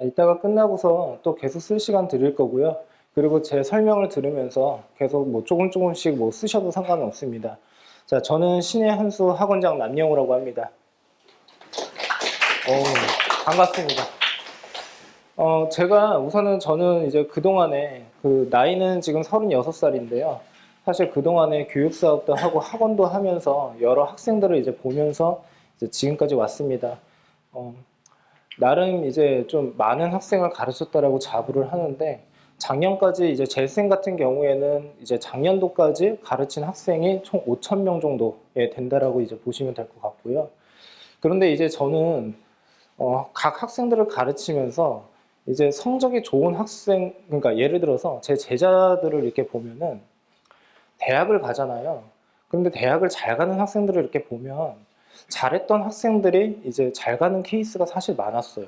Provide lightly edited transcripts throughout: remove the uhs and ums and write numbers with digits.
이따가 끝나고서 또 계속 쓸 시간 드릴 거고요. 그리고 제 설명을 들으면서 계속 뭐 조금씩 뭐 쓰셔도 상관은 없습니다. 자, 저는 신의 한수 학원장 남영우라고 합니다. 반갑습니다. 제가 우선은 저는 이제 그동안에 나이는 지금 36살인데요. 사실 그동안에 교육 사업도 하고 학원도 하면서 여러 학생들을 이제 보면서 이제 지금까지 왔습니다. 나름 이제 좀 많은 학생을 가르쳤다라고 자부를 하는데, 작년까지 이제 제 생 같은 경우에는 이제 작년도까지 가르친 학생이 총 5,000명 정도에 된다라고 이제 보시면 될 것 같고요. 그런데 이제 저는 각 학생들을 가르치면서 이제 성적이 좋은 학생, 그러니까 예를 들어서 제 제자들을 이렇게 보면은 대학을 가잖아요. 그런데 대학을 잘 가는 학생들을 이렇게 보면 잘했던 학생들이 이제 잘 가는 케이스가 사실 많았어요.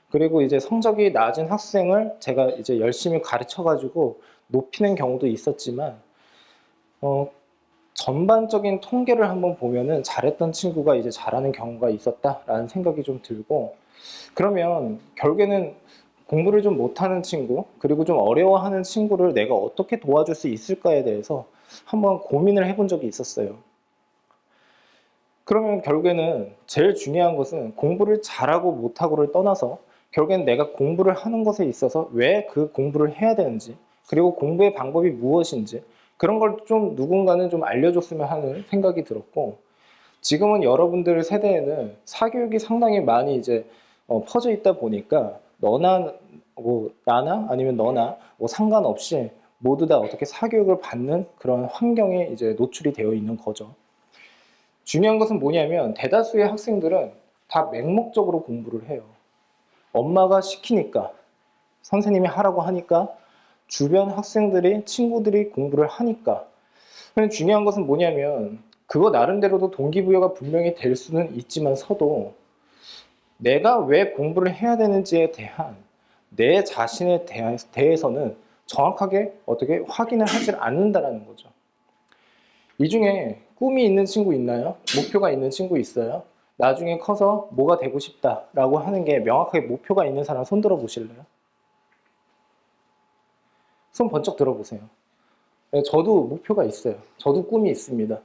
그리고 이제 성적이 낮은 학생을 제가 이제 열심히 가르쳐가지고 높이는 경우도 있었지만, 전반적인 통계를 한번 보면은 잘했던 친구가 이제 잘하는 경우가 있었다라는 생각이 좀 들고, 그러면 결국에는 공부를 좀 못하는 친구, 그리고 좀 어려워하는 친구를 내가 어떻게 도와줄 수 있을까에 대해서 한번 고민을 해본 적이 있었어요. 그러면 결국에는 제일 중요한 것은 공부를 잘하고 못하고를 떠나서 결국엔 내가 공부를 하는 것에 있어서 왜 그 공부를 해야 되는지, 그리고 공부의 방법이 무엇인지, 그런 걸 좀 누군가는 좀 알려줬으면 하는 생각이 들었고, 지금은 여러분들 세대에는 사교육이 상당히 많이 이제 퍼져 있다 보니까 너나 뭐 나나 아니면 너나 뭐 상관없이 모두 다 어떻게 사교육을 받는 그런 환경에 이제 노출이 되어 있는 거죠. 중요한 것은 뭐냐면 대다수의 학생들은 다 맹목적으로 공부를 해요. 엄마가 시키니까, 선생님이 하라고 하니까, 주변 학생들이, 친구들이 공부를 하니까. 근데 중요한 것은 뭐냐면 그거 나름대로도 동기부여가 분명히 될 수는 있지만서도 내가 왜 공부를 해야 되는지에 대한 내 자신에 대해서는 정확하게 어떻게 확인을 하질 않는다라는 거죠. 이 중에 꿈이 있는 친구 있나요? 목표가 있는 친구 있어요? 나중에 커서 뭐가 되고 싶다라고 하는 게 명확하게 목표가 있는 사람 손 들어 보실래요? 손 번쩍 들어보세요. 저도 목표가 있어요. 저도 꿈이 있습니다.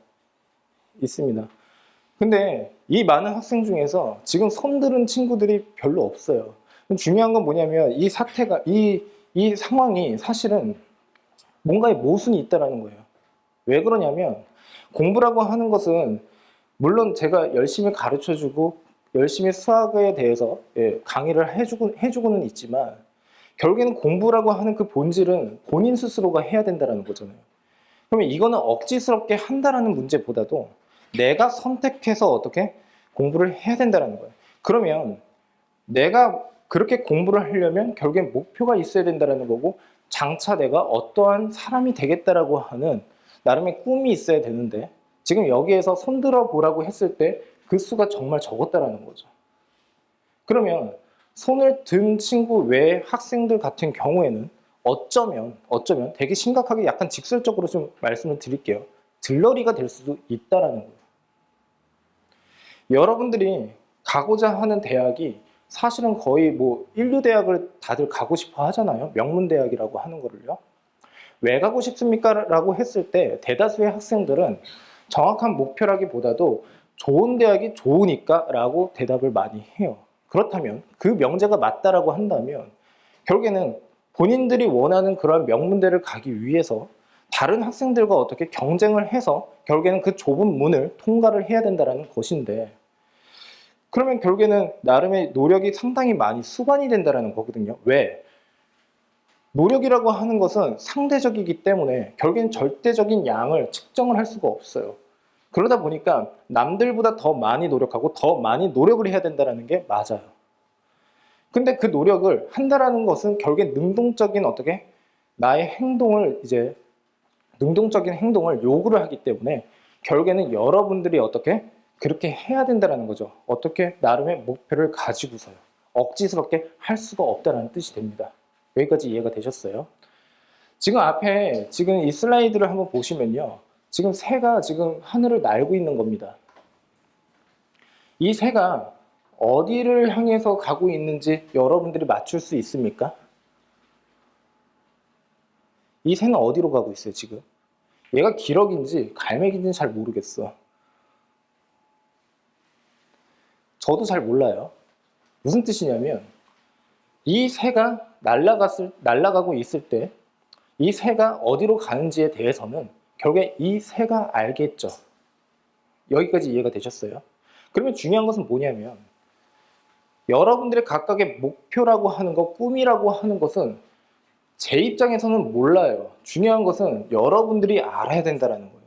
있습니다. 근데 이 많은 학생 중에서 지금 손들은 친구들이 별로 없어요. 중요한 건 뭐냐면 이 사태가, 이 상황이 사실은 뭔가의 모순이 있다는 거예요. 왜 그러냐면 공부라고 하는 것은 물론 제가 열심히 가르쳐주고 열심히 수학에 대해서 강의를 해주고는 있지만 결국에는 공부라고 하는 그 본질은 본인 스스로가 해야 된다는 거잖아요. 그러면 이거는 억지스럽게 한다라는 문제보다도 내가 선택해서 어떻게 공부를 해야 된다는 거예요. 그러면 내가 그렇게 공부를 하려면 결국엔 목표가 있어야 된다는 거고, 장차 내가 어떠한 사람이 되겠다라고 하는 나름의 꿈이 있어야 되는데, 지금 여기에서 손들어 보라고 했을 때 그 수가 정말 적었다라는 거죠. 그러면 손을 든 친구 외의 학생들 같은 경우에는 어쩌면 되게 심각하게 약간 직설적으로 좀 말씀을 드릴게요. 들러리가 될 수도 있다라는 거예요. 여러분들이 가고자 하는 대학이 사실은 거의 뭐 인류대학을 다들 가고 싶어 하잖아요. 명문대학이라고 하는 거를요. 왜 가고 싶습니까? 라고 했을 때 대다수의 학생들은 정확한 목표라기보다도 좋은 대학이 좋으니까 라고 대답을 많이 해요. 그렇다면 그 명제가 맞다라고 한다면 결국에는 본인들이 원하는 그런 명문대를 가기 위해서 다른 학생들과 어떻게 경쟁을 해서 결국에는 그 좁은 문을 통과를 해야 된다는 것인데, 그러면 결국에는 나름의 노력이 상당히 많이 수반이 된다는 거거든요. 왜? 노력이라고 하는 것은 상대적이기 때문에 결국엔 절대적인 양을 측정을 할 수가 없어요. 그러다 보니까 남들보다 더 많이 노력하고 더 많이 노력을 해야 된다는 게 맞아요. 근데 그 노력을 한다라는 것은 결국엔 능동적인 어떻게 나의 행동을 이제 능동적인 행동을 요구를 하기 때문에 결국에는 여러분들이 어떻게 그렇게 해야 된다는 거죠. 어떻게 나름의 목표를 가지고서요. 억지스럽게 할 수가 없다는 뜻이 됩니다. 여기까지 이해가 되셨어요? 지금 앞에 지금 이 슬라이드를 한번 보시면요. 지금 새가 지금 하늘을 날고 있는 겁니다. 이 새가 어디를 향해서 가고 있는지 여러분들이 맞출 수 있습니까? 이 새는 어디로 가고 있어요, 지금? 얘가 기러기인지 갈매기인지는 잘 모르겠어. 저도 잘 몰라요. 무슨 뜻이냐면 이 새가 날아가고 있을 때 이 새가 어디로 가는지에 대해서는 결국에 이 새가 알겠죠. 여기까지 이해가 되셨어요? 그러면 중요한 것은 뭐냐면 여러분들의 각각의 목표라고 하는 것, 꿈이라고 하는 것은 제 입장에서는 몰라요. 중요한 것은 여러분들이 알아야 된다는 거예요.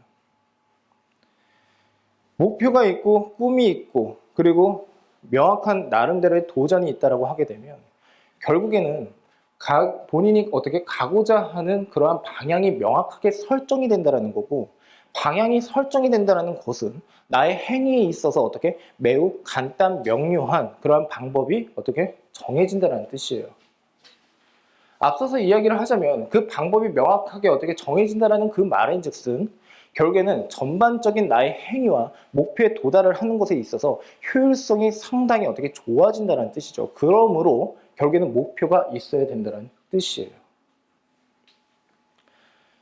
목표가 있고 꿈이 있고 그리고 명확한 나름대로의 도전이 있다고 하게 되면 결국에는 본인이 어떻게 가고자 하는 그러한 방향이 명확하게 설정이 된다는 거고, 방향이 설정이 된다는 것은 나의 행위에 있어서 어떻게 매우 간단 명료한 그러한 방법이 어떻게 정해진다는 뜻이에요. 앞서서 이야기를 하자면 그 방법이 명확하게 어떻게 정해진다는 그 말인즉슨 결국에는 전반적인 나의 행위와 목표에 도달을 하는 것에 있어서 효율성이 상당히 어떻게 좋아진다는 뜻이죠. 그러므로 결국에는 목표가 있어야 된다는 뜻이에요.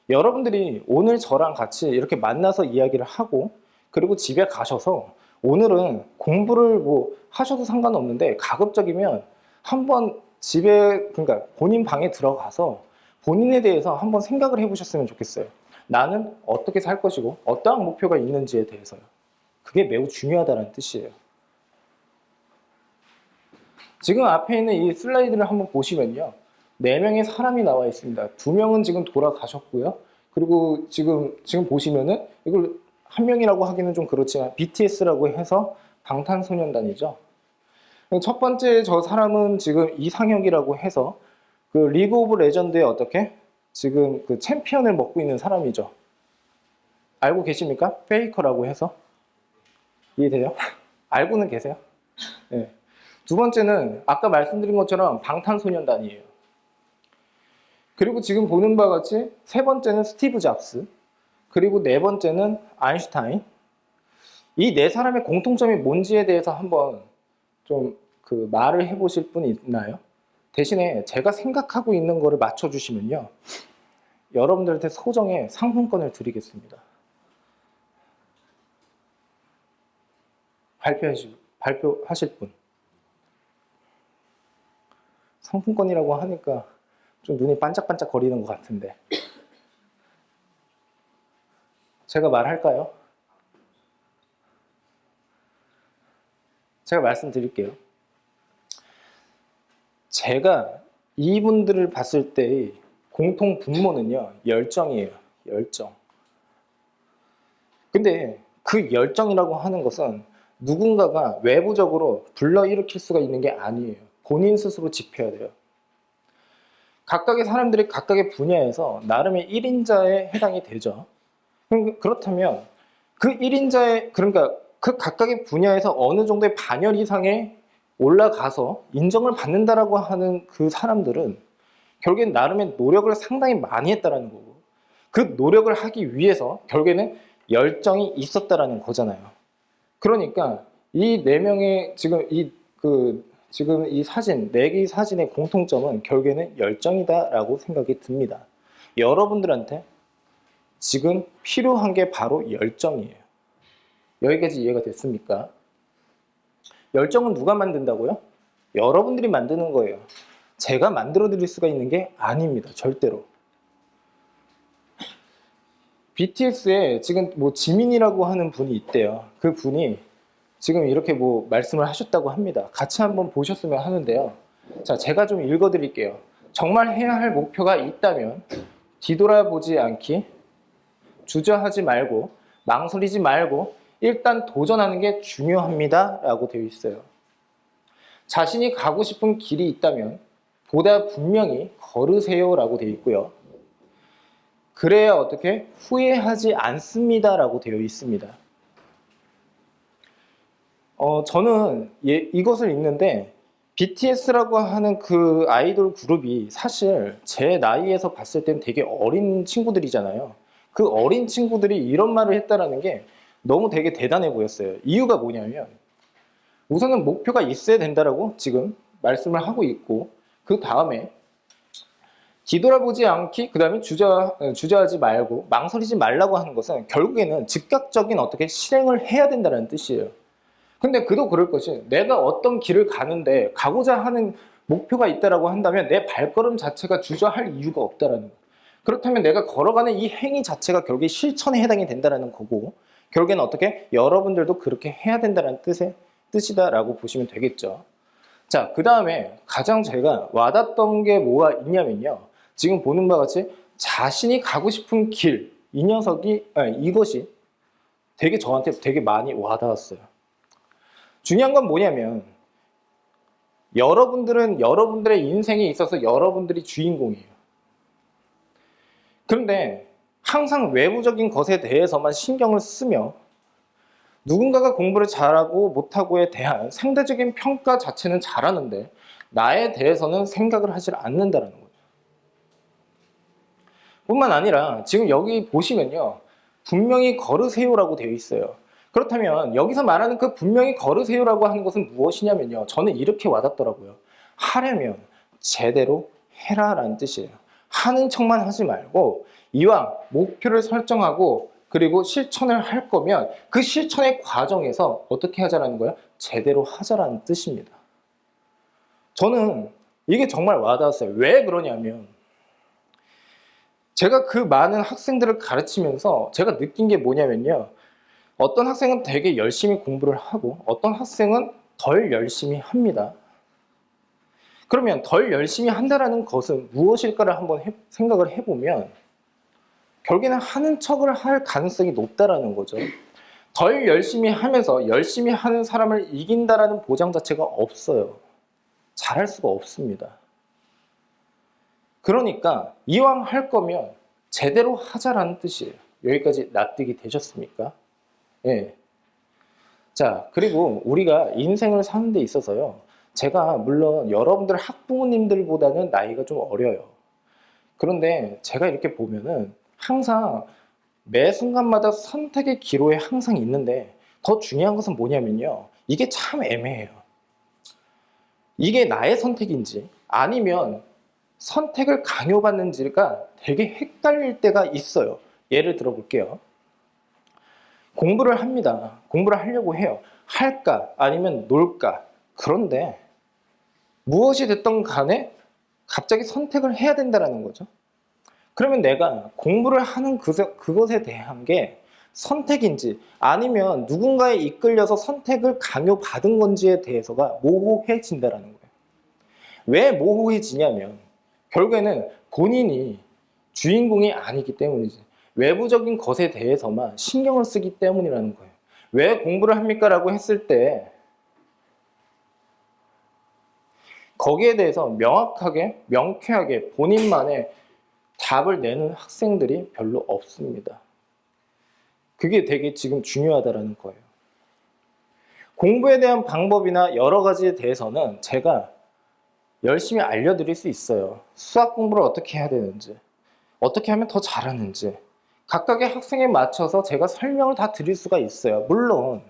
여러분들이 오늘 저랑 같이 이렇게 만나서 이야기를 하고 그리고 집에 가셔서 오늘은 공부를 뭐 하셔도 상관없는데 가급적이면 한번 집에 그러니까 본인 방에 들어가서 본인에 대해서 한번 생각을 해보셨으면 좋겠어요. 나는 어떻게 살 것이고 어떠한 목표가 있는지에 대해서요. 그게 매우 중요하다는 뜻이에요. 지금 앞에 있는 이 슬라이드를 한번 보시면요. 4명의 사람이 나와 있습니다. 2명은 지금 돌아가셨고요. 그리고 지금 보시면은 이걸 한 명이라고 하기는 좀 그렇지만 BTS라고 해서 방탄소년단이죠. 첫 번째 저 사람은 지금 이상혁이라고 해서 그 리그 오브 레전드에 어떻게 지금 그 챔피언을 먹고 있는 사람이죠. 알고 계십니까? 페이커라고 해서. 이해돼요? 알고는 계세요? 네. 두 번째는 아까 말씀드린 것처럼 방탄소년단이에요. 그리고 지금 보는 바와 같이 세 번째는 스티브 잡스, 그리고 네 번째는 아인슈타인. 이 네 사람의 공통점이 뭔지에 대해서 한번 좀 그 말을 해보실 분이 있나요? 대신에 제가 생각하고 있는 거를 맞춰주시면요. 여러분들한테 소정의 상품권을 드리겠습니다. 발표하실 분. 상품권이라고 하니까 좀 눈이 반짝반짝 거리는 것 같은데. 제가 말할까요? 제가 말씀드릴게요. 제가 이분들을 봤을 때의 공통 분모는요, 열정이에요. 열정. 근데 그 열정이라고 하는 것은 누군가가 외부적으로 불러일으킬 수가 있는 게 아니에요. 본인 스스로 지펴야 돼요. 각각의 사람들이 각각의 분야에서 나름의 1인자에 해당이 되죠. 그렇다면 그 1인자의, 그러니까 그 각각의 분야에서 어느 정도의 반열 이상의 올라가서 인정을 받는다라고 하는 그 사람들은 결국엔 나름의 노력을 상당히 많이 했다라는 거고, 그 노력을 하기 위해서 결국에는 열정이 있었다라는 거잖아요. 그러니까 이 네 명의 지금 이 사진, 4개의 사진의 공통점은 결국에는 열정이다라고 생각이 듭니다. 여러분들한테 지금 필요한 게 바로 열정이에요. 여기까지 이해가 됐습니까? 열정은 누가 만든다고요? 여러분들이 만드는 거예요. 제가 만들어 드릴 수가 있는 게 아닙니다. 절대로. BTS에 지금 뭐 지민이라고 하는 분이 있대요. 그 분이 지금 이렇게 뭐 말씀을 하셨다고 합니다. 같이 한번 보셨으면 하는데요. 자, 제가 좀 읽어 드릴게요. 정말 해야 할 목표가 있다면 뒤돌아보지 않기, 주저하지 말고, 망설이지 말고 일단 도전하는 게 중요합니다 라고 되어 있어요. 자신이 가고 싶은 길이 있다면 보다 분명히 걸으세요 라고 되어 있고요. 그래야 어떻게 후회하지 않습니다 라고 되어 있습니다. 저는 이것을 읽는데 BTS라고 하는 그 아이돌 그룹이 사실 제 나이에서 봤을 땐 되게 어린 친구들이잖아요. 그 어린 친구들이 이런 말을 했다라는 게 너무 되게 대단해 보였어요. 이유가 뭐냐면 우선은 목표가 있어야 된다라고 지금 말씀을 하고 있고, 그 다음에 뒤돌아보지 않기, 그 다음에 주저하지 말고 망설이지 말라고 하는 것은 결국에는 즉각적인 어떻게 실행을 해야 된다는 뜻이에요. 근데 그도 그럴 것이, 내가 어떤 길을 가는데 가고자 하는 목표가 있다라고 한다면 내 발걸음 자체가 주저할 이유가 없다라는 거예요. 그렇다면 내가 걸어가는 이 행위 자체가 결국에 실천에 해당이 된다라는 거고, 결국에는 어떻게 여러분들도 그렇게 해야 된다는 뜻이다라고 보시면 되겠죠. 자, 그 다음에 가장 제가 와닿았던 게 뭐가 있냐면요. 지금 보는 바와 같이 자신이 가고 싶은 길, 이것이 되게 저한테 되게 많이 와닿았어요. 중요한 건 뭐냐면, 여러분들은 여러분들의 인생에 있어서 여러분들이 주인공이에요. 그런데 항상 외부적인 것에 대해서만 신경을 쓰며 누군가가 공부를 잘하고 못하고에 대한 상대적인 평가 자체는 잘하는데 나에 대해서는 생각을 하지 않는다는 거죠. 뿐만 아니라 지금 여기 보시면요. 분명히 걸으세요라고 되어 있어요. 그렇다면 여기서 말하는 그 분명히 걸으세요라고 하는 것은 무엇이냐면요. 저는 이렇게 와닿더라고요. 하려면 제대로 해라라는 뜻이에요. 하는 척만 하지 말고 이왕 목표를 설정하고 그리고 실천을 할 거면 그 실천의 과정에서 어떻게 하자라는 거예요? 제대로 하자라는 뜻입니다. 저는 이게 정말 와닿았어요. 왜 그러냐면 제가 그 많은 학생들을 가르치면서 제가 느낀 게 뭐냐면요. 어떤 학생은 되게 열심히 공부를 하고 어떤 학생은 덜 열심히 합니다. 그러면 덜 열심히 한다는 것은 무엇일까를 한번 생각을 해보면 결국에는 하는 척을 할 가능성이 높다라는 거죠. 덜 열심히 하면서 열심히 하는 사람을 이긴다라는 보장 자체가 없어요. 잘할 수가 없습니다. 그러니까 이왕 할 거면 제대로 하자라는 뜻이에요. 여기까지 납득이 되셨습니까? 예. 자, 그리고 우리가 인생을 사는 데 있어서요. 제가 물론 여러분들 학부모님들보다는 나이가 좀 어려요. 그런데 제가 이렇게 보면은 항상 매 순간마다 선택의 기로에 항상 있는데 더 중요한 것은 뭐냐면요. 이게 참 애매해요. 이게 나의 선택인지 아니면 선택을 강요받는지가 되게 헷갈릴 때가 있어요. 예를 들어 볼게요. 공부를 합니다. 공부를 하려고 해요. 할까 아니면 놀까. 그런데 무엇이 됐든 간에 갑자기 선택을 해야 된다는 거죠. 그러면 내가 공부를 하는 그것에 대한 게 선택인지 아니면 누군가에 이끌려서 선택을 강요받은 건지에 대해서가 모호해진다는 거예요. 왜 모호해지냐면 결국에는 본인이 주인공이 아니기 때문이지. 외부적인 것에 대해서만 신경을 쓰기 때문이라는 거예요. 왜 공부를 합니까? 라고 했을 때 거기에 대해서 명확하게, 명쾌하게 본인만의 답을 내는 학생들이 별로 없습니다. 그게 되게 지금 중요하다는 거예요. 공부에 대한 방법이나 여러 가지에 대해서는 제가 열심히 알려드릴 수 있어요. 수학 공부를 어떻게 해야 되는지, 어떻게 하면 더 잘하는지 각각의 학생에 맞춰서 제가 설명을 다 드릴 수가 있어요. 물론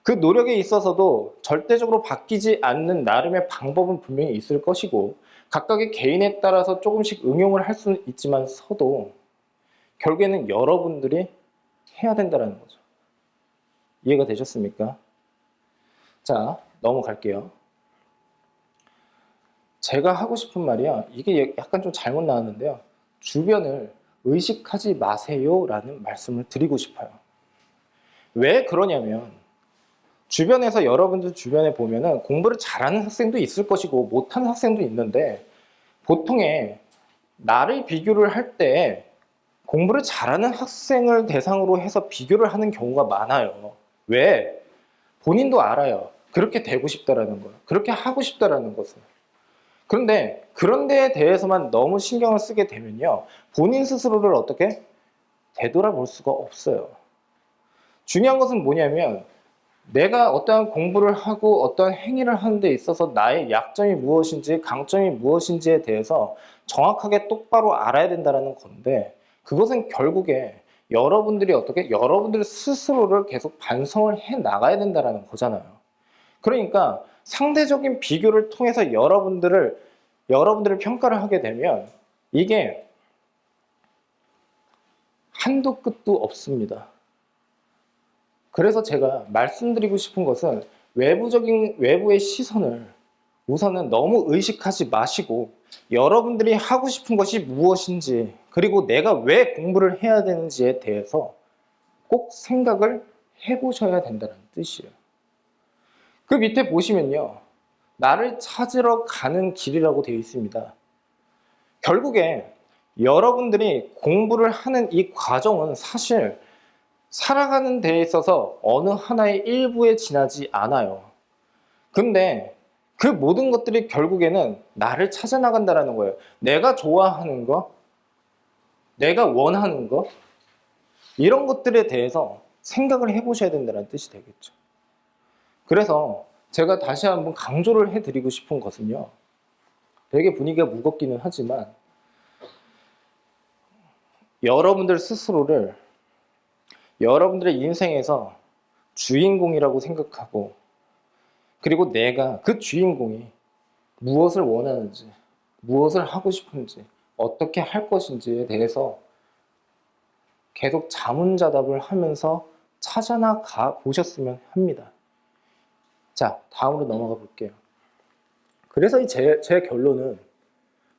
그 노력에 있어서도 절대적으로 바뀌지 않는 나름의 방법은 분명히 있을 것이고 각각의 개인에 따라서 조금씩 응용을 할 수는 있지만서도 결국에는 여러분들이 해야 된다는 거죠. 이해가 되셨습니까? 자, 넘어갈게요. 제가 하고 싶은 말이야. 이게 약간 좀 잘못 나왔는데요. 주변을 의식하지 마세요 라는 말씀을 드리고 싶어요. 왜 그러냐면 주변에서 여러분들 주변에 보면은 공부를 잘하는 학생도 있을 것이고 못하는 학생도 있는데 보통의 나를 비교를 할 때 공부를 잘하는 학생을 대상으로 해서 비교를 하는 경우가 많아요. 왜? 본인도 알아요. 그렇게 되고 싶다라는 거예요. 그렇게 하고 싶다라는 것은. 그런데 그런 데에 대해서만 너무 신경을 쓰게 되면요. 본인 스스로를 어떻게 되돌아볼 수가 없어요. 중요한 것은 뭐냐면 내가 어떠한 공부를 하고 어떠한 행위를 하는 데 있어서 나의 약점이 무엇인지 강점이 무엇인지에 대해서 정확하게 똑바로 알아야 된다는 건데 그것은 결국에 여러분들이 어떻게 여러분들 스스로를 계속 반성을 해 나가야 된다는 거잖아요. 그러니까 상대적인 비교를 통해서 여러분들을 평가를 하게 되면 이게 한도 끝도 없습니다. 그래서 제가 말씀드리고 싶은 것은 외부의 시선을 우선은 너무 의식하지 마시고 여러분들이 하고 싶은 것이 무엇인지 그리고 내가 왜 공부를 해야 되는지에 대해서 꼭 생각을 해보셔야 된다는 뜻이에요. 그 밑에 보시면요. 나를 찾으러 가는 길이라고 되어 있습니다. 결국에 여러분들이 공부를 하는 이 과정은 사실 살아가는 데에 있어서 어느 하나의 일부에 지나지 않아요. 근데 그 모든 것들이 결국에는 나를 찾아 나간다는 거예요. 내가 좋아하는 거, 내가 원하는 거, 이런 것들에 대해서 생각을 해보셔야 된다는 뜻이 되겠죠. 그래서 제가 다시 한번 강조를 해드리고 싶은 것은요. 되게 분위기가 무겁기는 하지만 여러분들 스스로를 여러분들의 인생에서 주인공이라고 생각하고 그리고 내가 그 주인공이 무엇을 원하는지, 무엇을 하고 싶은지, 어떻게 할 것인지에 대해서 계속 자문자답을 하면서 찾아나가 보셨으면 합니다. 자, 다음으로 넘어가 볼게요. 그래서 제 결론은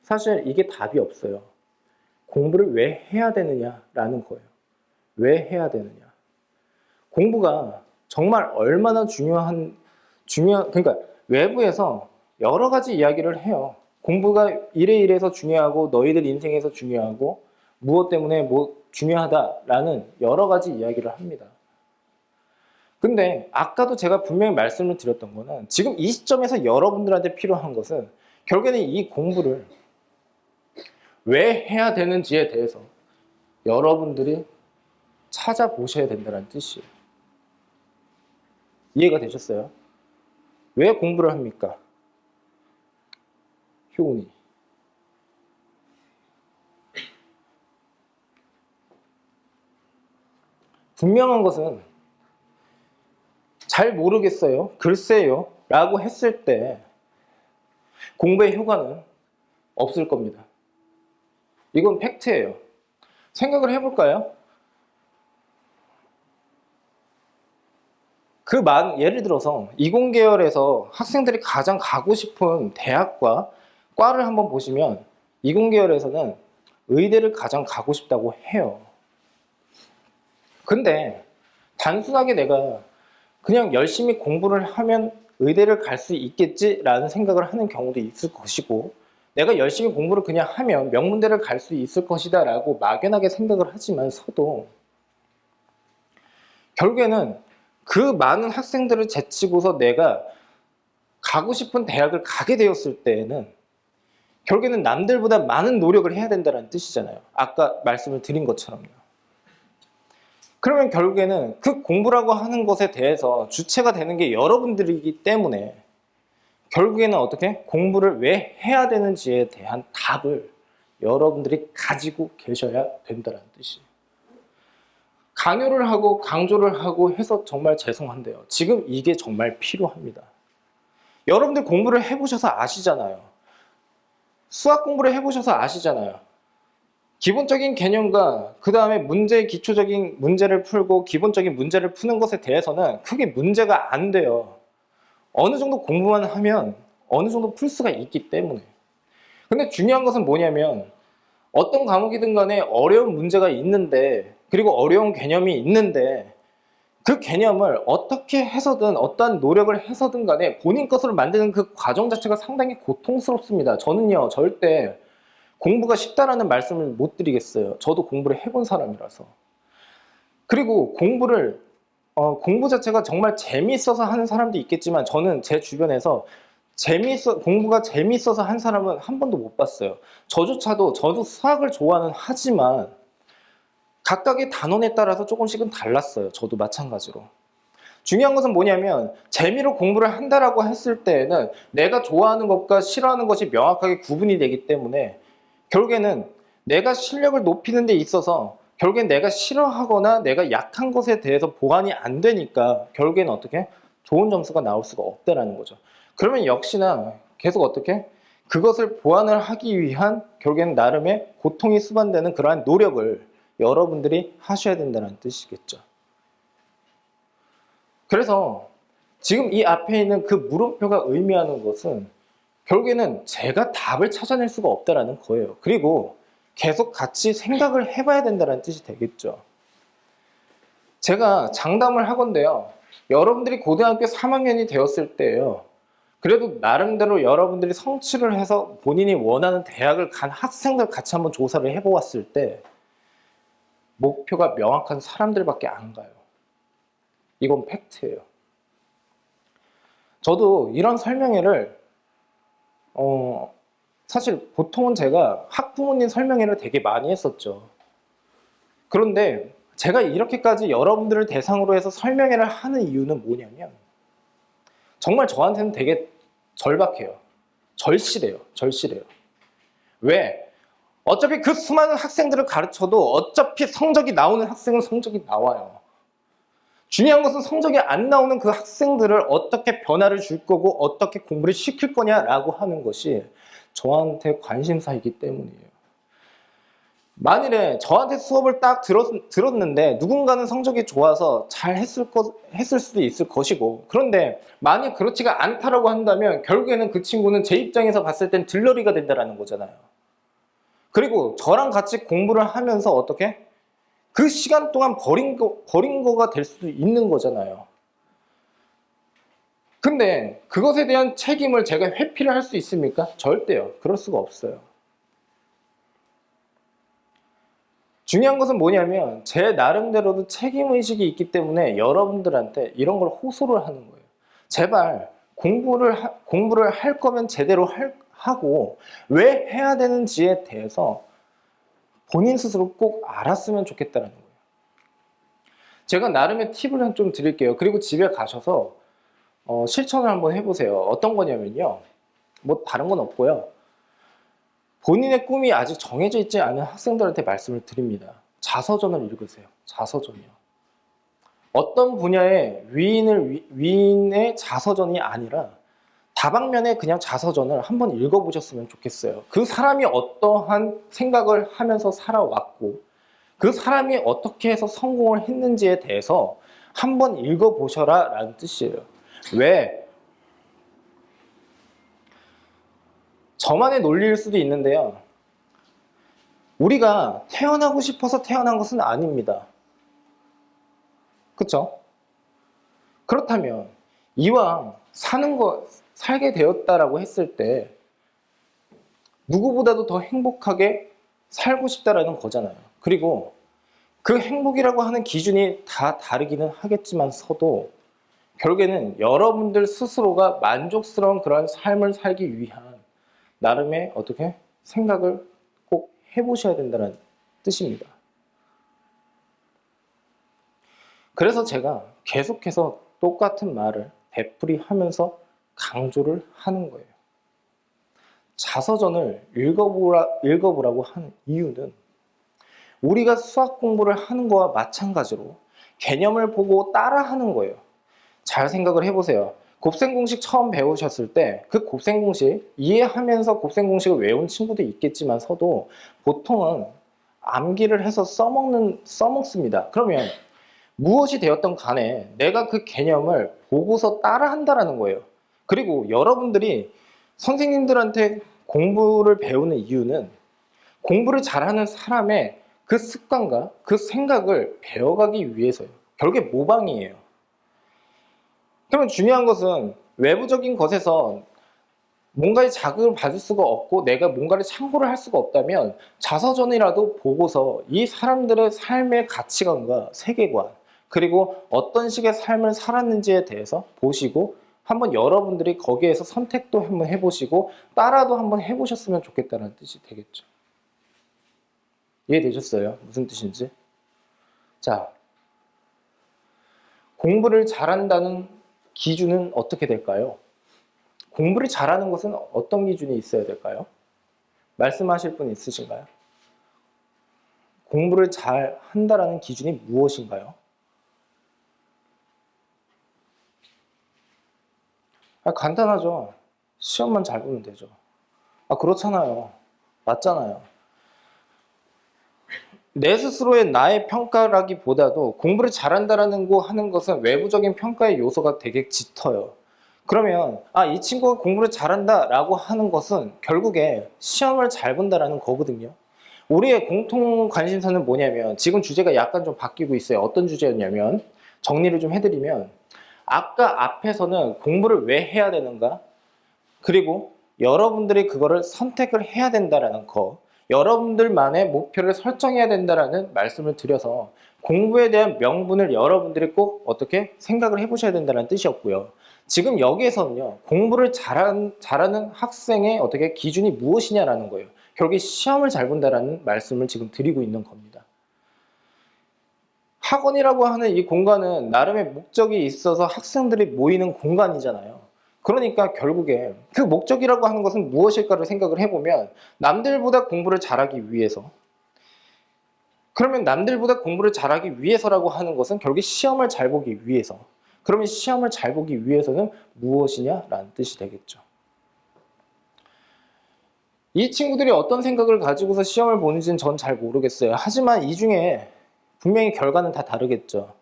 사실 이게 답이 없어요. 공부를 왜 해야 되느냐라는 거예요. 왜 해야 되느냐. 공부가 정말 얼마나 그러니까 외부에서 여러 가지 이야기를 해요. 공부가 이래서 중요하고 너희들 인생에서 중요하고 무엇 때문에 뭐 중요하다라는 여러 가지 이야기를 합니다. 근데 아까도 제가 분명히 말씀을 드렸던 거는 지금 이 시점에서 여러분들한테 필요한 것은 결국에는 이 공부를 왜 해야 되는지에 대해서 여러분들이 찾아보셔야 된다는 뜻이에요. 이해가 되셨어요? 왜 공부를 합니까? 효은이. 분명한 것은 잘 모르겠어요. 글쎄요. 라고 했을 때 공부의 효과는 없을 겁니다. 이건 팩트예요. 생각을 해볼까요? 예를 들어서 이공계열에서 학생들이 가장 가고 싶은 대학과 과를 한번 보시면 이공계열에서는 의대를 가장 가고 싶다고 해요. 근데 단순하게 내가 그냥 열심히 공부를 하면 의대를 갈 수 있겠지라는 생각을 하는 경우도 있을 것이고 내가 열심히 공부를 그냥 하면 명문대를 갈 수 있을 것이다 라고 막연하게 생각을 하지만서도 결국에는 그 많은 학생들을 제치고서 내가 가고 싶은 대학을 가게 되었을 때에는 결국에는 남들보다 많은 노력을 해야 된다는 뜻이잖아요. 아까 말씀을 드린 것처럼요. 그러면 결국에는 그 공부라고 하는 것에 대해서 주체가 되는 게 여러분들이기 때문에 결국에는 어떻게 공부를 왜 해야 되는지에 대한 답을 여러분들이 가지고 계셔야 된다는 뜻이에요. 강요를 하고 강조를 하고 해서 정말 죄송한데요. 지금 이게 정말 필요합니다. 여러분들 공부를 해보셔서 아시잖아요. 수학 공부를 해보셔서 아시잖아요. 기본적인 개념과 그 다음에 기초적인 문제를 풀고 기본적인 문제를 푸는 것에 대해서는 크게 문제가 안 돼요. 어느 정도 공부만 하면 어느 정도 풀 수가 있기 때문에. 근데 중요한 것은 뭐냐면 어떤 과목이든 간에 어려운 문제가 있는데 그리고 어려운 개념이 있는데 그 개념을 어떻게 해서든 어떠한 노력을 해서든 간에 본인 것으로 만드는 그 과정 자체가 상당히 고통스럽습니다. 저는요 절대 공부가 쉽다라는 말씀을 못 드리겠어요. 저도 공부를 해본 사람이라서. 그리고 공부 자체가 정말 재미있어서 하는 사람도 있겠지만 저는 제 주변에서 공부가 재미있어서 한 사람은 한 번도 못 봤어요. 저도 수학을 좋아는 하지만 각각의 단원에 따라서 조금씩은 달랐어요. 저도 마찬가지로. 중요한 것은 뭐냐면 재미로 공부를 한다라고 했을 때에는 내가 좋아하는 것과 싫어하는 것이 명확하게 구분이 되기 때문에 결국에는 내가 실력을 높이는 데 있어서 결국엔 내가 싫어하거나 내가 약한 것에 대해서 보완이 안 되니까 결국에는 어떻게? 좋은 점수가 나올 수가 없다라는 거죠. 그러면 역시나 계속 어떻게 그것을 보완을 하기 위한 결국에는 나름의 고통이 수반되는 그러한 노력을 여러분들이 하셔야 된다는 뜻이겠죠. 그래서 지금 이 앞에 있는 그 물음표가 의미하는 것은 결국에는 제가 답을 찾아낼 수가 없다라는 거예요. 그리고 계속 같이 생각을 해봐야 된다는 뜻이 되겠죠. 제가 장담을 하건대요. 여러분들이 고등학교 3학년이 되었을 때예요. 그래도 나름대로 여러분들이 성취를 해서 본인이 원하는 대학을 간 학생들 같이 한번 조사를 해보았을 때 목표가 명확한 사람들밖에 안 가요. 이건 팩트예요. 저도 이런 설명회를 사실 보통은 제가 학부모님 설명회를 되게 많이 했었죠. 그런데 제가 이렇게까지 여러분들을 대상으로 해서 설명회를 하는 이유는 뭐냐면 정말 저한테는 되게 절박해요. 절실해요. 왜? 어차피 그 수많은 학생들을 가르쳐도 어차피 성적이 나오는 학생은 성적이 나와요. 중요한 것은 성적이 안 나오는 그 학생들을 어떻게 변화를 줄 거고 어떻게 공부를 시킬 거냐라고 하는 것이 저한테 관심사이기 때문이에요. 만일에 저한테 수업을 딱 들었는데 누군가는 성적이 좋아서 잘 했을 수도 있을 것이고, 그런데 만약 그렇지가 않다라고 한다면 결국에는 그 친구는 제 입장에서 봤을 땐 들러리가 된다는 거잖아요. 그리고 저랑 같이 공부를 하면서 어떻게 그 시간 동안 버린 거가 될 수도 있는 거잖아요. 근데 그것에 대한 책임을 제가 회피를 할 수 있습니까? 절대요. 그럴 수가 없어요. 중요한 것은 뭐냐면 제 나름대로도 책임의식이 있기 때문에 여러분들한테 이런 걸 호소를 하는 거예요. 제발 공부를 할 거면 제대로 하고 왜 해야 되는지에 대해서 본인 스스로 꼭 알았으면 좋겠다는 거예요. 제가 나름의 팁을 좀 드릴게요. 그리고 집에 가셔서 실천을 한번 해보세요. 어떤 거냐면요. 뭐 다른 건 없고요. 본인의 꿈이 아직 정해져 있지 않은 학생들한테 말씀을 드립니다. 자서전을 읽으세요. 자서전이요. 어떤 분야의 위인의 자서전이 아니라 다방면의 그냥 자서전을 한번 읽어보셨으면 좋겠어요. 그 사람이 어떠한 생각을 하면서 살아왔고 그 사람이 어떻게 해서 성공을 했는지에 대해서 한번 읽어보셔라 라는 뜻이에요. 왜? 저만의 논리일 수도 있는데요. 우리가 태어나고 싶어서 태어난 것은 아닙니다. 그쵸? 그렇다면 이왕 살게 되었다라고 했을 때 누구보다도 더 행복하게 살고 싶다라는 거잖아요. 그리고 그 행복이라고 하는 기준이 다 다르기는 하겠지만서도 결국에는 여러분들 스스로가 만족스러운 그런 삶을 살기 위한 나름의 어떻게 생각을 꼭 해보셔야 된다는 뜻입니다. 그래서 제가 계속해서 똑같은 말을 되풀이하면서 강조를 하는 거예요. 자서전을 읽어보라고 하는 이유는 우리가 수학 공부를 하는 거와 마찬가지로 개념을 보고 따라하는 거예요. 잘 생각을 해보세요. 곱셈공식 처음 배우셨을 때 그 곱셈공식 이해하면서 곱셈공식을 외운 친구도 있겠지만서도 보통은 암기를 해서 써먹습니다. 그러면 무엇이 되었던 간에 내가 그 개념을 보고서 따라한다라는 거예요. 그리고 여러분들이 선생님들한테 공부를 배우는 이유는 공부를 잘하는 사람의 그 습관과 그 생각을 배워가기 위해서요. 결국에 모방이에요. 그러면 중요한 것은 외부적인 것에서 뭔가의 자극을 받을 수가 없고 내가 뭔가를 참고를 할 수가 없다면 자서전이라도 보고서 이 사람들의 삶의 가치관과 세계관 그리고 어떤 식의 삶을 살았는지에 대해서 보시고 한번 여러분들이 거기에서 선택도 한번 해보시고 따라도 한번 해보셨으면 좋겠다는 뜻이 되겠죠. 이해되셨어요? 무슨 뜻인지? 자, 공부를 잘한다는 기준은 어떻게 될까요? 공부를 잘하는 것은 어떤 기준이 있어야 될까요? 말씀하실 분 있으신가요? 공부를 잘 한다라는 기준이 무엇인가요? 간단하죠. 시험만 잘 보면 되죠. 그렇잖아요. 맞잖아요. 내 스스로의 나의 평가라기보다도 공부를 잘한다라는 거 하는 것은 외부적인 평가의 요소가 되게 짙어요. 그러면 이 친구가 공부를 잘한다라고 하는 것은 결국에 시험을 잘 본다라는 거거든요. 우리의 공통 관심사는 뭐냐면 지금 주제가 약간 좀 바뀌고 있어요. 어떤 주제였냐면 정리를 좀 해드리면 아까 앞에서는 공부를 왜 해야 되는가? 그리고 여러분들이 그거를 선택을 해야 된다라는 거, 여러분들만의 목표를 설정해야 된다라는 말씀을 드려서 공부에 대한 명분을 여러분들이 꼭 어떻게 생각을 해보셔야 된다는 뜻이었고요. 지금 여기에서는요, 공부를 잘하는 학생의 어떻게 기준이 무엇이냐라는 거예요. 결국에 시험을 잘 본다라는 말씀을 지금 드리고 있는 겁니다. 학원이라고 하는 이 공간은 나름의 목적이 있어서 학생들이 모이는 공간이잖아요. 그러니까 결국에 그 목적이라고 하는 것은 무엇일까를 생각을 해보면 남들보다 공부를 잘하기 위해서, 그러면 남들보다 공부를 잘하기 위해서라고 하는 것은 결국에 시험을 잘 보기 위해서, 그러면 시험을 잘 보기 위해서는 무엇이냐라는 뜻이 되겠죠. 이 친구들이 어떤 생각을 가지고서 시험을 보는지는 전 잘 모르겠어요. 하지만 이 중에 분명히 결과는 다 다르겠죠.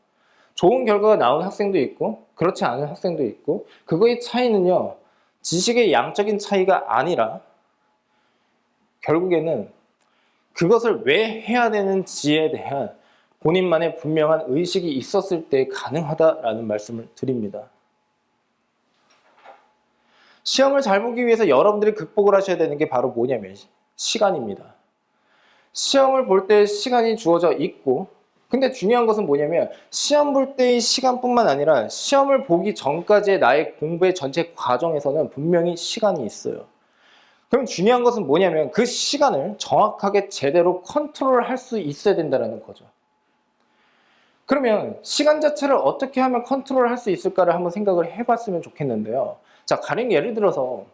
좋은 결과가 나온 학생도 있고 그렇지 않은 학생도 있고, 그거의 차이는요, 지식의 양적인 차이가 아니라 결국에는 그것을 왜 해야 되는지에 대한 본인만의 분명한 의식이 있었을 때 가능하다라는 말씀을 드립니다. 시험을 잘 보기 위해서 여러분들이 극복을 하셔야 되는 게 바로 뭐냐면 시간입니다. 시험을 볼 때 시간이 주어져 있고, 근데 중요한 것은 뭐냐면 시험 볼 때의 시간뿐만 아니라 시험을 보기 전까지의 나의 공부의 전체 과정에서는 분명히 시간이 있어요. 그럼 중요한 것은 뭐냐면 그 시간을 정확하게 제대로 컨트롤할 수 있어야 된다는 거죠. 그러면 시간 자체를 어떻게 하면 컨트롤할 수 있을까를 한번 생각을 해봤으면 좋겠는데요. 자, 가령 예를 들어서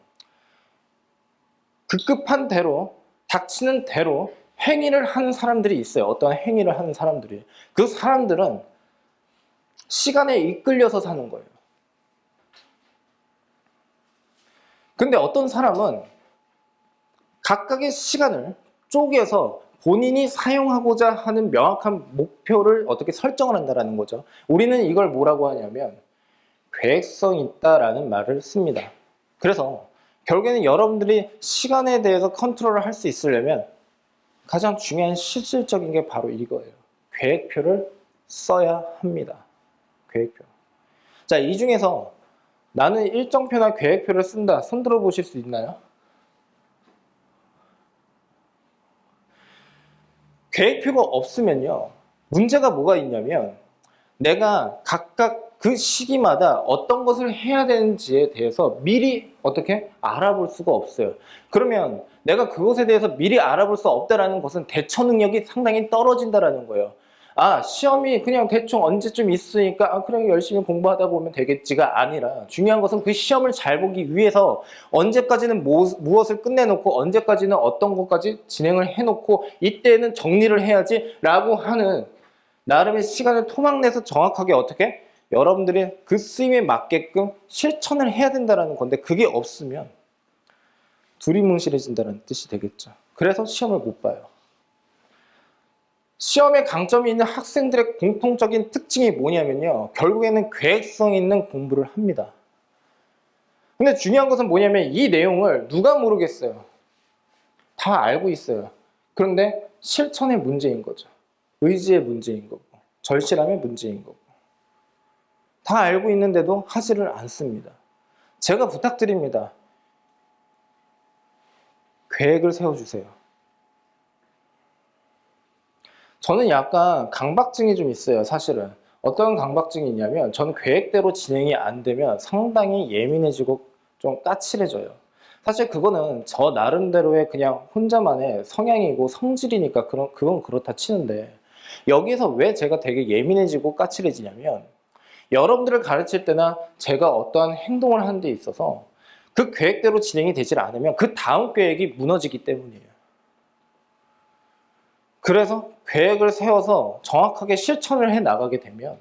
급급한 대로, 닥치는 대로 행위를 하는 사람들이 있어요. 어떤 행위를 하는 사람들이. 그 사람들은 시간에 이끌려서 사는 거예요. 근데 어떤 사람은 각각의 시간을 쪼개서 본인이 사용하고자 하는 명확한 목표를 어떻게 설정을 한다는 거죠. 우리는 이걸 뭐라고 하냐면 계획성 있다라는 말을 씁니다. 그래서 결국에는 여러분들이 시간에 대해서 컨트롤을 할 수 있으려면 가장 중요한 실질적인 게 바로 이거예요. 계획표를 써야 합니다. 계획표. 자, 이 중에서 나는 일정표나 계획표를 쓴다. 손 들어 보실 수 있나요? 계획표가 없으면요, 문제가 뭐가 있냐면 내가 각각 그 시기마다 어떤 것을 해야 되는지에 대해서 미리 어떻게 알아볼 수가 없어요. 그러면 내가 그것에 대해서 미리 알아볼 수 없다라는 것은 대처 능력이 상당히 떨어진다라는 거예요. 시험이 그냥 대충 언제쯤 있으니까 그냥 열심히 공부하다 보면 되겠지가 아니라, 중요한 것은 그 시험을 잘 보기 위해서 언제까지는 무엇을 끝내놓고 언제까지는 어떤 것까지 진행을 해놓고 이때는 정리를 해야지 라고 하는 나름의 시간을 토막내서 정확하게 어떻게 여러분들이 그 쓰임에 맞게끔 실천을 해야 된다는 건데, 그게 없으면 두리뭉실해진다는 뜻이 되겠죠. 그래서 시험을 못 봐요. 시험에 강점이 있는 학생들의 공통적인 특징이 뭐냐면요, 결국에는 계획성 있는 공부를 합니다. 근데 중요한 것은 뭐냐면 이 내용을 누가 모르겠어요. 다 알고 있어요. 그런데 실천의 문제인 거죠. 의지의 문제인 거고 절실함의 문제인 거고, 다 알고 있는데도 하지를 않습니다. 제가 부탁드립니다. 계획을 세워주세요. 저는 약간 강박증이 좀 있어요, 사실은. 어떤 강박증이 있냐면 저는 계획대로 진행이 안 되면 상당히 예민해지고 좀 까칠해져요. 사실 그거는 저 나름대로의 그냥 혼자만의 성향이고 성질이니까 그건 그렇다 치는데, 여기서 왜 제가 되게 예민해지고 까칠해지냐면 여러분들을 가르칠 때나 제가 어떠한 행동을 하는 데 있어서 그 계획대로 진행이 되질 않으면 그 다음 계획이 무너지기 때문이에요. 그래서 계획을 세워서 정확하게 실천을 해 나가게 되면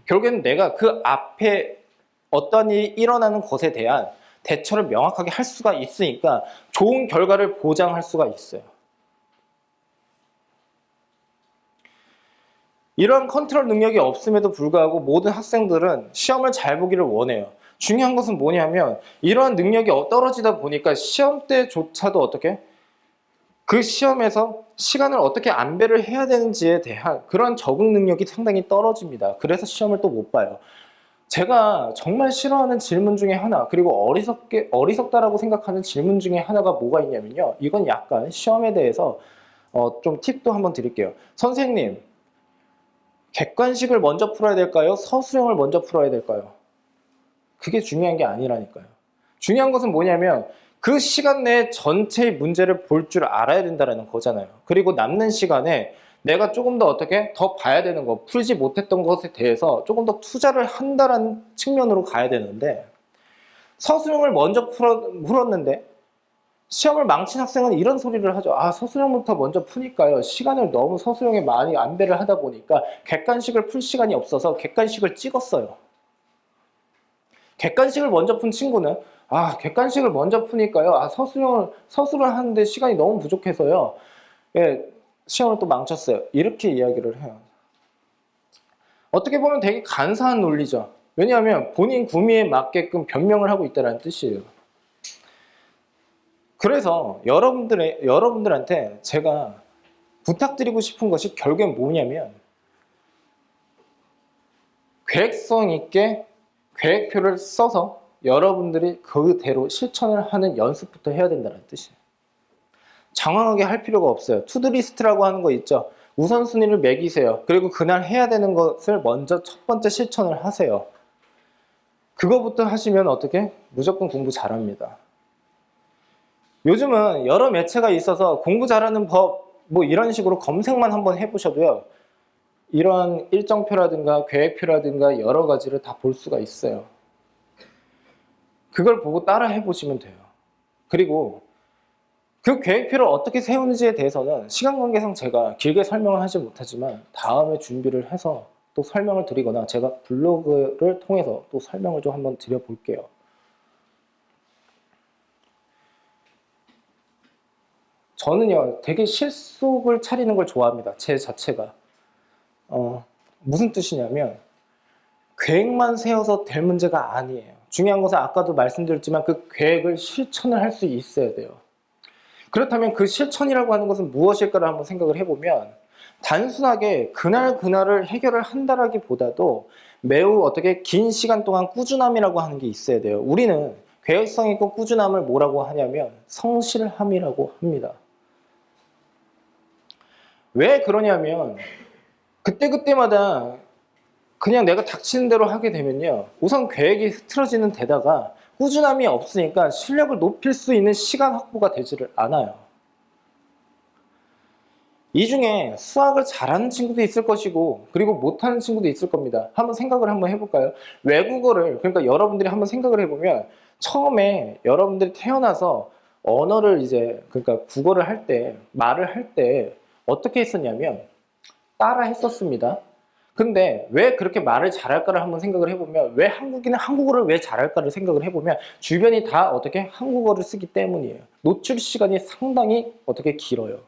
결국에는 내가 그 앞에 어떠한 일이 일어나는 것에 대한 대처를 명확하게 할 수가 있으니까 좋은 결과를 보장할 수가 있어요. 이러한 컨트롤 능력이 없음에도 불구하고 모든 학생들은 시험을 잘 보기를 원해요. 중요한 것은 뭐냐면 이러한 능력이 떨어지다 보니까 시험 때조차도 어떻게 그 시험에서 시간을 어떻게 안배를 해야 되는지에 대한 그런 적응 능력이 상당히 떨어집니다. 그래서 시험을 또 못 봐요. 제가 정말 싫어하는 질문 중에 하나, 그리고 어리석다라고 생각하는 질문 중에 하나가 뭐가 있냐면요. 이건 약간 시험에 대해서 좀 팁도 한번 드릴게요. 선생님, 객관식을 먼저 풀어야 될까요? 서술형을 먼저 풀어야 될까요? 그게 중요한 게 아니라니까요. 중요한 것은 뭐냐면 그 시간 내에 전체의 문제를 볼 줄 알아야 된다는 거잖아요. 그리고 남는 시간에 내가 조금 더 어떻게 더 봐야 되는 거, 풀지 못했던 것에 대해서 조금 더 투자를 한다는 측면으로 가야 되는데 서술형을 먼저 풀었는데 시험을 망친 학생은 이런 소리를 하죠. 아, 서술형부터 먼저 푸니까요. 시간을 너무 서술형에 많이 안배를 하다 보니까 객관식을 풀 시간이 없어서 객관식을 찍었어요. 객관식을 먼저 푼 친구는 객관식을 먼저 푸니까요. 서술을 하는데 시간이 너무 부족해서요. 예, 시험을 또 망쳤어요. 이렇게 이야기를 해요. 어떻게 보면 되게 간사한 논리죠. 왜냐하면 본인 구미에 맞게끔 변명을 하고 있다는 뜻이에요. 그래서 여러분들한테 제가 부탁드리고 싶은 것이 결국엔 뭐냐면 계획성 있게 계획표를 써서 여러분들이 그대로 실천을 하는 연습부터 해야 된다는 뜻이에요. 장황하게 할 필요가 없어요. 투두리스트라고 하는 거 있죠. 우선순위를 매기세요. 그리고 그날 해야 되는 것을 먼저 첫 번째 실천을 하세요. 그거부터 하시면 어떻게? 무조건 공부 잘합니다. 요즘은 여러 매체가 있어서 공부 잘하는 법 뭐 이런 식으로 검색만 한번 해보셔도요. 이런 일정표라든가 계획표라든가 여러 가지를 다 볼 수가 있어요. 그걸 보고 따라 해보시면 돼요. 그리고 그 계획표를 어떻게 세우는지에 대해서는 시간 관계상 제가 길게 설명을 하지 못하지만 다음에 준비를 해서 또 설명을 드리거나 제가 블로그를 통해서 또 설명을 좀 한번 드려볼게요. 저는요 되게 실속을 차리는 걸 좋아합니다. 제 자체가. 무슨 뜻이냐면 계획만 세워서 될 문제가 아니에요. 중요한 것은 아까도 말씀드렸지만 그 계획을 실천을 할 수 있어야 돼요. 그렇다면 그 실천이라고 하는 것은 무엇일까를 한번 생각을 해보면 단순하게 그날을 해결을 한다라기보다도 매우 어떻게 긴 시간 동안 꾸준함이라고 하는 게 있어야 돼요. 우리는 계획성 있고 꾸준함을 뭐라고 하냐면 성실함이라고 합니다. 왜 그러냐면 그때그때마다 그냥 내가 닥치는 대로 하게 되면요. 우선 계획이 흐트러지는 데다가 꾸준함이 없으니까 실력을 높일 수 있는 시간 확보가 되지를 않아요. 이 중에 수학을 잘하는 친구도 있을 것이고 그리고 못하는 친구도 있을 겁니다. 한번 생각을 한번 해볼까요? 외국어를 그러니까 여러분들이 한번 생각을 해보면 처음에 여러분들이 태어나서 언어를 그러니까 국어를 할 때 말을 할 때 어떻게 했었냐면 따라 했었습니다. 근데 왜 그렇게 말을 잘할까를 한번 생각을 해보면 왜 한국인은 한국어를 왜 잘할까를 생각을 해보면 주변이 다 어떻게 한국어를 쓰기 때문이에요. 노출 시간이 상당히 어떻게 길어요.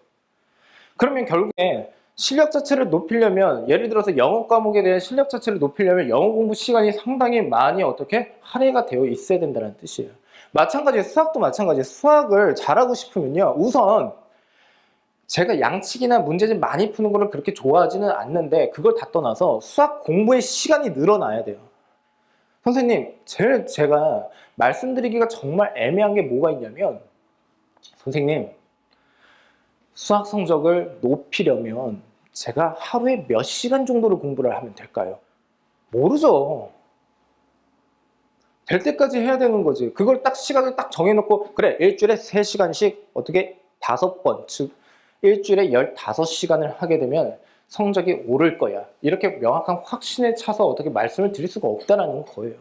그러면 결국에 실력 자체를 높이려면 예를 들어서 영어 과목에 대한 실력 자체를 높이려면 영어 공부 시간이 상당히 많이 어떻게 할애가 되어 있어야 된다는 뜻이에요. 마찬가지로 수학도 마찬가지예요. 수학을 잘하고 싶으면요. 우선 제가 양측이나 문제집 많이 푸는 거를 그렇게 좋아하지는 않는데 그걸 다 떠나서 수학 공부의 시간이 늘어나야 돼요. 선생님, 제가 말씀드리기가 정말 애매한 게 뭐가 있냐면 선생님, 수학 성적을 높이려면 제가 하루에 몇 시간 정도를 공부를 하면 될까요? 모르죠. 될 때까지 해야 되는 거지. 그걸 딱 시간을 딱 정해놓고 그래, 일주일에 3시간씩 어떻게 5번, 즉 일주일에 15시간을 하게 되면 성적이 오를 거야. 이렇게 명확한 확신에 차서 어떻게 말씀을 드릴 수가 없다는 거예요.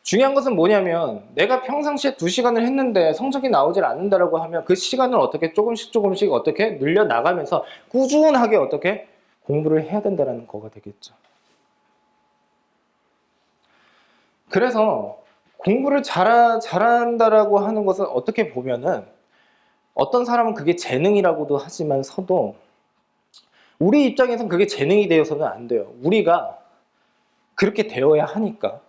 중요한 것은 뭐냐면 내가 평상시에 2시간을 했는데 성적이 나오질 않는다라고 하면 그 시간을 어떻게 조금씩 어떻게 늘려나가면서 꾸준하게 어떻게 공부를 해야 된다는 거가 되겠죠. 그래서 공부를 잘한다라고 하는 것은 어떻게 보면은 어떤 사람은 그게 재능이라고도 하지만서도 우리 입장에선 그게 재능이 되어서는 안 돼요. 우리가 그렇게 되어야 하니까.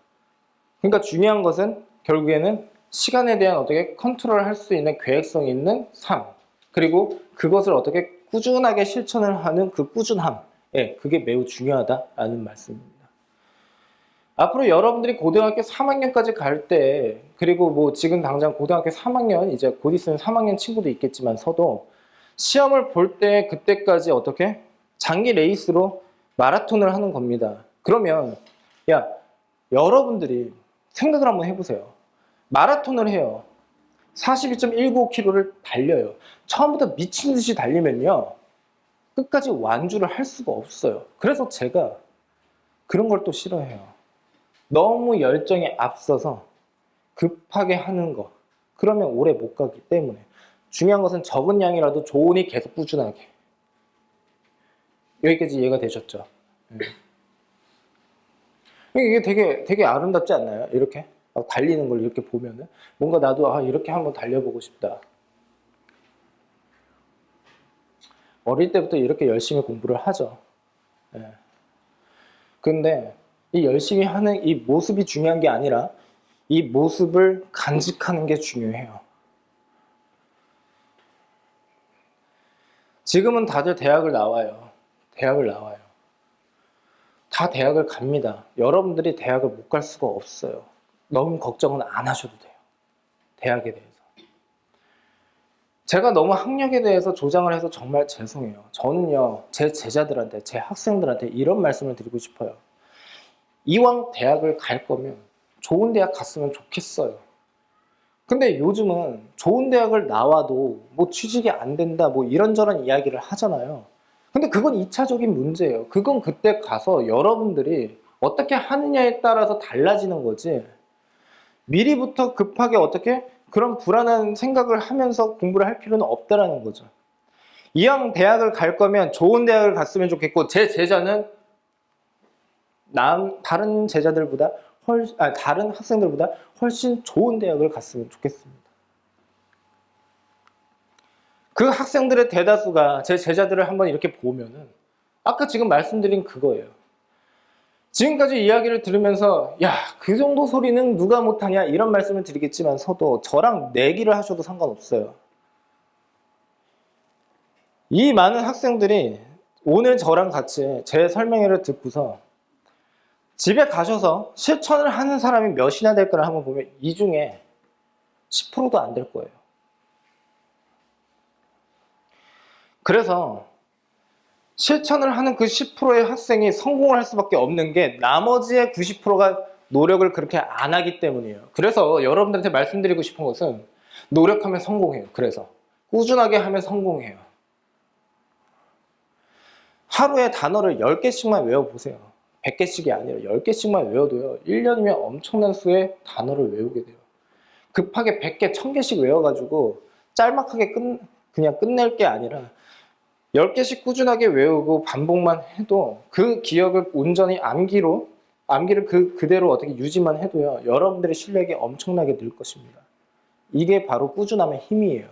그러니까 중요한 것은 결국에는 시간에 대한 어떻게 컨트롤할 수 있는 계획성 있는 삶, 그리고 그것을 어떻게 꾸준하게 실천을 하는 그 꾸준함, 예, 그게 매우 중요하다라는 말씀입니다. 앞으로 여러분들이 고등학교 3학년까지 갈 때, 그리고 뭐 지금 당장 고등학교 3학년, 이제 곧 있으면 3학년 친구도 있겠지만서도 시험을 볼 때 그때까지 어떻게 장기 레이스로 마라톤을 하는 겁니다. 그러면 야, 여러분들이 생각을 한번 해보세요. 마라톤을 해요. 42.195km를 달려요. 처음부터 미친 듯이 달리면요, 끝까지 완주를 할 수가 없어요. 그래서 제가 그런 걸 또 싫어해요. 너무 열정에 앞서서 급하게 하는 거. 그러면 오래 못 가기 때문에. 중요한 것은 적은 양이라도 좋으니 계속 꾸준하게. 여기까지 이해가 되셨죠? 이게 되게 아름답지 않나요? 이렇게 막 달리는 걸 이렇게 보면은 뭔가 나도 이렇게 한번 달려보고 싶다. 어릴 때부터 이렇게 열심히 공부를 하죠. 근데 이 열심히 하는 이 모습이 중요한 게 아니라 이 모습을 간직하는 게 중요해요. 지금은 다들 대학을 나와요. 다 대학을 갑니다. 여러분들이 대학을 못 갈 수가 없어요. 너무 걱정은 안 하셔도 돼요. 대학에 대해서. 제가 너무 학력에 대해서 조장을 해서 정말 죄송해요. 저는요, 제 제자들한테, 제 학생들한테 이런 말씀을 드리고 싶어요. 이왕 대학을 갈 거면 좋은 대학 갔으면 좋겠어요. 근데 요즘은 좋은 대학을 나와도 뭐 취직이 안 된다, 뭐 이런저런 이야기를 하잖아요. 근데 그건 2차적인 문제예요. 그건 그때 가서 여러분들이 어떻게 하느냐에 따라서 달라지는 거지. 미리부터 급하게 어떻게 그런 불안한 생각을 하면서 공부를 할 필요는 없다라는 거죠. 이왕 대학을 갈 거면 좋은 대학을 갔으면 좋겠고, 제 제자는 다른 제자들보다 다른 학생들보다 훨씬 좋은 대학을 갔으면 좋겠습니다. 그 학생들의 대다수가 제 제자들을 한번 이렇게 보면은 아까 지금 말씀드린 그거예요. 지금까지 이야기를 들으면서 야, 그 정도 소리는 누가 못하냐 이런 말씀을 드리겠지만서도 저랑 내기를 하셔도 상관없어요. 이 많은 학생들이 오늘 저랑 같이 제 설명회를 듣고서 집에 가셔서 실천을 하는 사람이 몇이나 될까를 한번 보면 이 중에 10%도 안 될 거예요. 그래서 실천을 하는 그 10%의 학생이 성공을 할 수밖에 없는 게 나머지의 90%가 노력을 그렇게 안 하기 때문이에요. 그래서 여러분들한테 말씀드리고 싶은 것은 노력하면 성공해요. 그래서 꾸준하게 하면 성공해요. 하루에 단어를 10개씩만 외워보세요. 100개씩이 아니라 10개씩만 외워도요, 1년이면 엄청난 수의 단어를 외우게 돼요. 급하게 100개, 1000개씩 외워가지고 짤막하게 그냥 끝낼 게 아니라 10개씩 꾸준하게 외우고 반복만 해도 그 기억을 온전히 암기를 그대로 어떻게 유지만 해도요, 여러분들의 실력이 엄청나게 늘 것입니다. 이게 바로 꾸준함의 힘이에요.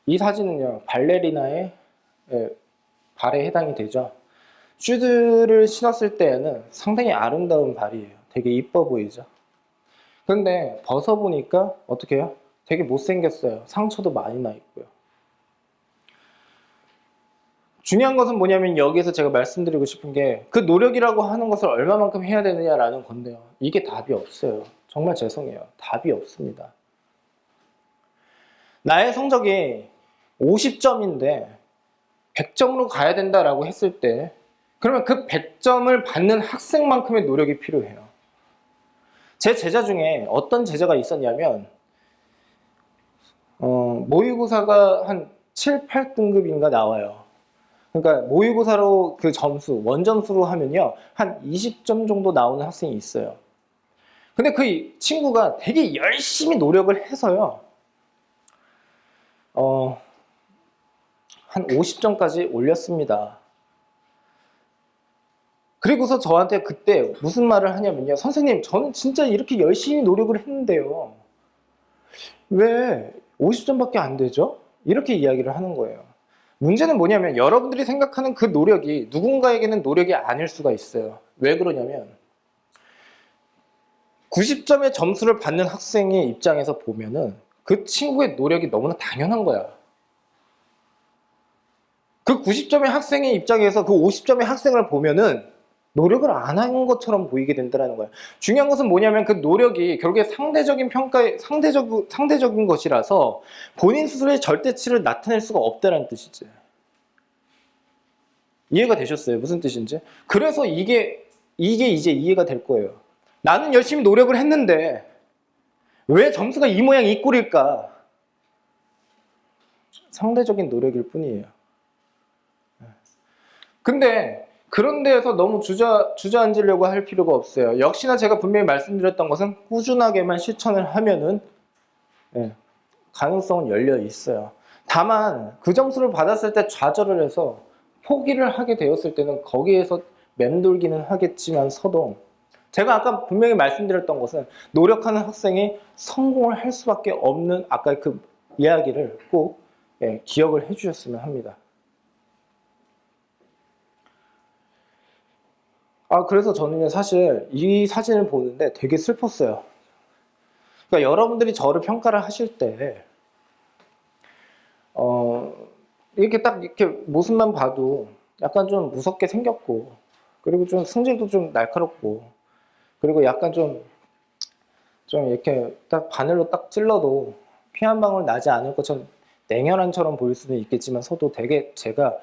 이 사진은요, 발레리나의 발에 해당이 되죠. 슈즈를 신었을 때에는 상당히 아름다운 발이에요. 되게 이뻐 보이죠. 근데 벗어보니까 어떻게 해요? 되게 못생겼어요. 상처도 많이 나 있고요. 중요한 것은 뭐냐면 여기에서 제가 말씀드리고 싶은 게 그 노력이라고 하는 것을 얼마만큼 해야 되느냐라는 건데요. 이게 답이 없어요. 정말 죄송해요. 답이 없습니다. 나의 성적이 50점인데 100점으로 가야 된다라고 했을 때 그러면 그 100점을 받는 학생만큼의 노력이 필요해요. 제 제자 중에 어떤 제자가 있었냐면 모의고사가 한 7, 8등급인가 나와요. 그러니까 모의고사로 그 점수, 원점수로 하면요, 한 20점 정도 나오는 학생이 있어요. 근데 그 친구가 되게 열심히 노력을 해서요, 한 50점까지 올렸습니다. 그리고서 저한테 그때 무슨 말을 하냐면요. 선생님, 저는 진짜 이렇게 열심히 노력을 했는데요. 왜 50점밖에 안 되죠? 이렇게 이야기를 하는 거예요. 문제는 뭐냐면 여러분들이 생각하는 그 노력이 누군가에게는 노력이 아닐 수가 있어요. 왜 그러냐면 90점의 점수를 받는 학생의 입장에서 보면은 그 친구의 노력이 너무나 당연한 거야. 그 90점의 학생의 입장에서 그 50점의 학생을 보면은 노력을 안 한 것처럼 보이게 된다는 거야. 중요한 것은 뭐냐면 그 노력이 결국에 상대적인 평가의 상대적인 것이라서 본인 스스로의 절대치를 나타낼 수가 없다는 뜻이지. 이해가 되셨어요? 무슨 뜻인지? 그래서 이게 이제 이해가 될 거예요. 나는 열심히 노력을 했는데 왜 점수가 이 모양 이 꼴일까? 상대적인 노력일 뿐이에요. 근데 그런 데에서 너무 주저앉으려고 할 필요가 없어요. 역시나 제가 분명히 말씀드렸던 것은 꾸준하게만 실천을 하면은 가능성은 열려 있어요. 다만 그 점수를 받았을 때 좌절을 해서 포기를 하게 되었을 때는 거기에서 맴돌기는 하겠지만서도 제가 아까 분명히 말씀드렸던 것은 노력하는 학생이 성공을 할 수밖에 없는 아까 그 이야기를 꼭 기억을 해주셨으면 합니다. 그래서 저는 사실 이 사진을 보는데 되게 슬펐어요. 그러니까 여러분들이 저를 평가를 하실 때, 이렇게 딱 이렇게 모습만 봐도 약간 좀 무섭게 생겼고, 그리고 좀 승질도 좀 날카롭고, 그리고 약간 좀 이렇게 딱 바늘로 딱 찔러도 피 한 방울 나지 않을 것처럼 냉혈한처럼 보일 수는 있겠지만 서도 되게 제가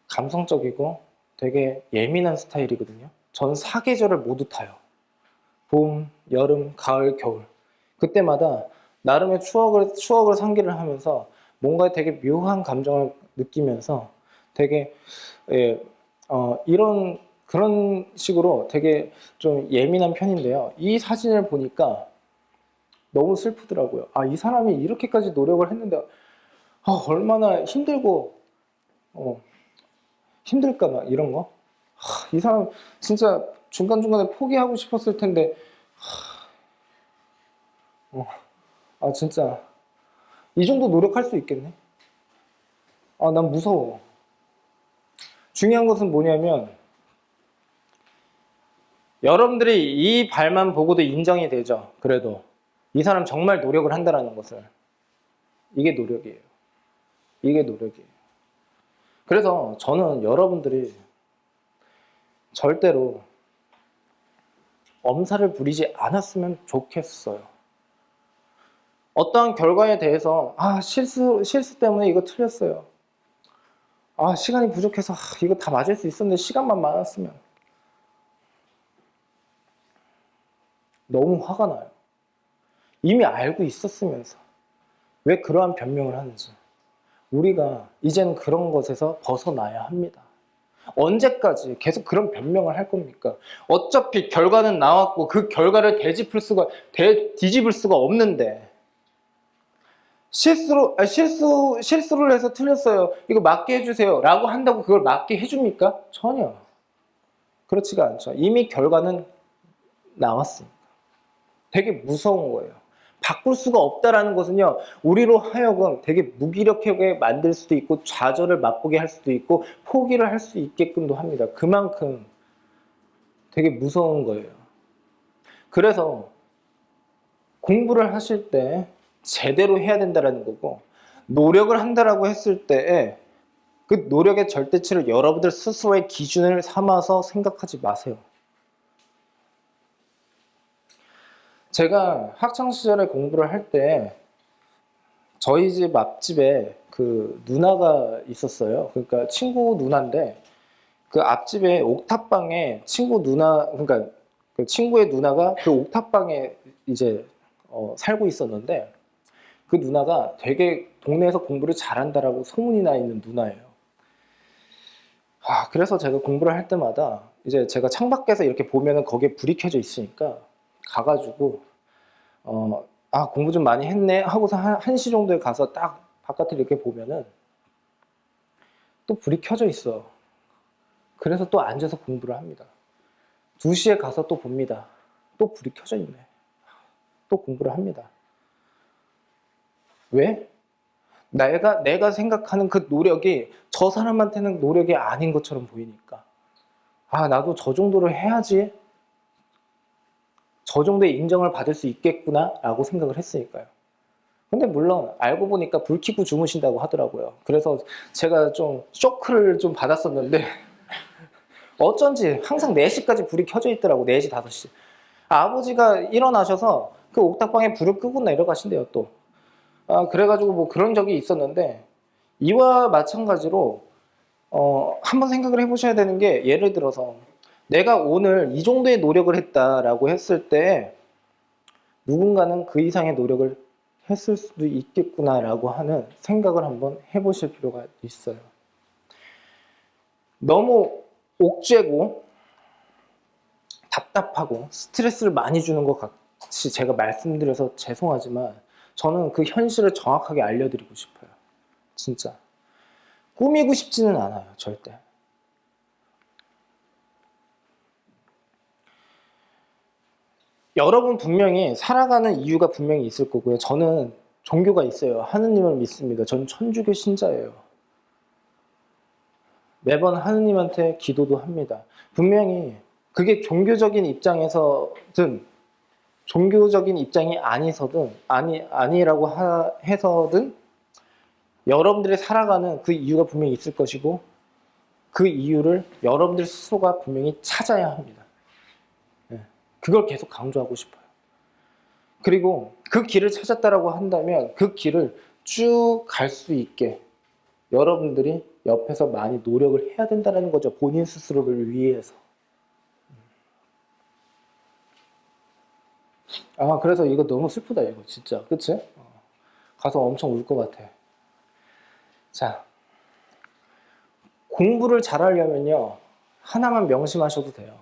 감성적이고 되게 예민한 스타일이거든요. 전 사계절을 모두 타요. 봄, 여름, 가을, 겨울. 그때마다 나름의 추억을 상기를 하면서 뭔가 되게 묘한 감정을 느끼면서 되게 그런 식으로 되게 좀 예민한 편인데요. 이 사진을 보니까 너무 슬프더라고요. 이 사람이 이렇게까지 노력을 했는데 얼마나 힘들고 힘들까 막 이런 거. 이 사람 진짜 중간중간에 포기하고 싶었을 텐데 진짜 이 정도 노력할 수 있겠네. 난 무서워. 중요한 것은 뭐냐면 여러분들이 이 발만 보고도 인정이 되죠. 그래도 이 사람 정말 노력을 한다는 것을. 이게 노력이에요. 이게 노력이에요. 그래서 저는 여러분들이 절대로 엄살을 부리지 않았으면 좋겠어요. 어떠한 결과에 대해서 실수 때문에 이거 틀렸어요. 시간이 부족해서 이거 다 맞을 수 있었는데 시간만 많았으면. 너무 화가 나요. 이미 알고 있었으면서 왜 그러한 변명을 하는지. 우리가 이제는 그런 것에서 벗어나야 합니다. 언제까지 계속 그런 변명을 할 겁니까? 어차피 결과는 나왔고 그 결과를 뒤집을 수가 없는데 실수를 해서 틀렸어요. 이거 맞게 해주세요. 라고 한다고 그걸 맞게 해줍니까? 전혀. 그렇지가 않죠. 이미 결과는 나왔으니까. 되게 무서운 거예요. 바꿀 수가 없다라는 것은요, 우리로 하여금 되게 무기력하게 만들 수도 있고, 좌절을 맛보게 할 수도 있고, 포기를 할 수 있게끔도 합니다. 그만큼 되게 무서운 거예요. 그래서 공부를 하실 때 제대로 해야 된다는 거고, 노력을 한다라고 했을 때 그 노력의 절대치를 여러분들 스스로의 기준을 삼아서 생각하지 마세요. 제가 학창시절에 공부를 할 때 저희 집 앞집에 그 누나가 있었어요. 그러니까 친구 누나인데 그 앞집에 옥탑방에 그러니까 그 친구의 누나가 그 옥탑방에 이제 살고 있었는데 그 누나가 되게 동네에서 공부를 잘한다라고 소문이 나 있는 누나예요. 그래서 제가 공부를 할 때마다 이제 제가 창밖에서 이렇게 보면은 거기에 불이 켜져 있으니까 가가지고 공부 좀 많이 했네 하고서 1시 정도에 가서 딱 바깥을 이렇게 보면은 또 불이 켜져 있어. 그래서 또 앉아서 공부를 합니다. 2시에 가서 또 봅니다. 또 불이 켜져 있네. 또 공부를 합니다. 왜? 내가 생각하는 그 노력이 저 사람한테는 노력이 아닌 것처럼 보이니까. 아, 나도 저 정도를 해야지. 저 정도의 인정을 받을 수 있겠구나 라고 생각을 했으니까요. 근데 물론 알고 보니까 불 켜고 주무신다고 하더라고요. 그래서 제가 좀 쇼크를 좀 받았었는데 어쩐지 항상 4시까지 불이 켜져 있더라고. 4시, 5시. 아버지가 일어나셔서 그 옥탑방에 불을 끄고 내려가신대요, 또. 그래가지고 뭐 그런 적이 있었는데, 이와 마찬가지로, 한번 생각을 해보셔야 되는 게, 예를 들어서, 내가 오늘 이 정도의 노력을 했다라고 했을 때, 누군가는 그 이상의 노력을 했을 수도 있겠구나라고 하는 생각을 한번 해보실 필요가 있어요. 너무 옥죄고, 답답하고, 스트레스를 많이 주는 것 같이 제가 말씀드려서 죄송하지만, 저는 그 현실을 정확하게 알려드리고 싶어요. 진짜. 꾸미고 싶지는 않아요, 절대. 여러분 분명히 살아가는 이유가 분명히 있을 거고요. 저는 종교가 있어요. 하느님을 믿습니다. 저는 천주교 신자예요. 매번 하느님한테 기도도 합니다. 분명히 그게 종교적인 입장에서든 종교적인 입장이 아니라고 해서든 여러분들이 살아가는 그 이유가 분명히 있을 것이고 그 이유를 여러분들 스스로가 분명히 찾아야 합니다. 그걸 계속 강조하고 싶어요. 그리고 그 길을 찾았다라고 한다면 그 길을 쭉 갈 수 있게 여러분들이 옆에서 많이 노력을 해야 된다는 거죠. 본인 스스로를 위해서. 그래서 이거 너무 슬프다, 이거 진짜. 그치? 가서 엄청 울 것 같아. 자, 공부를 잘하려면요, 하나만 명심하셔도 돼요.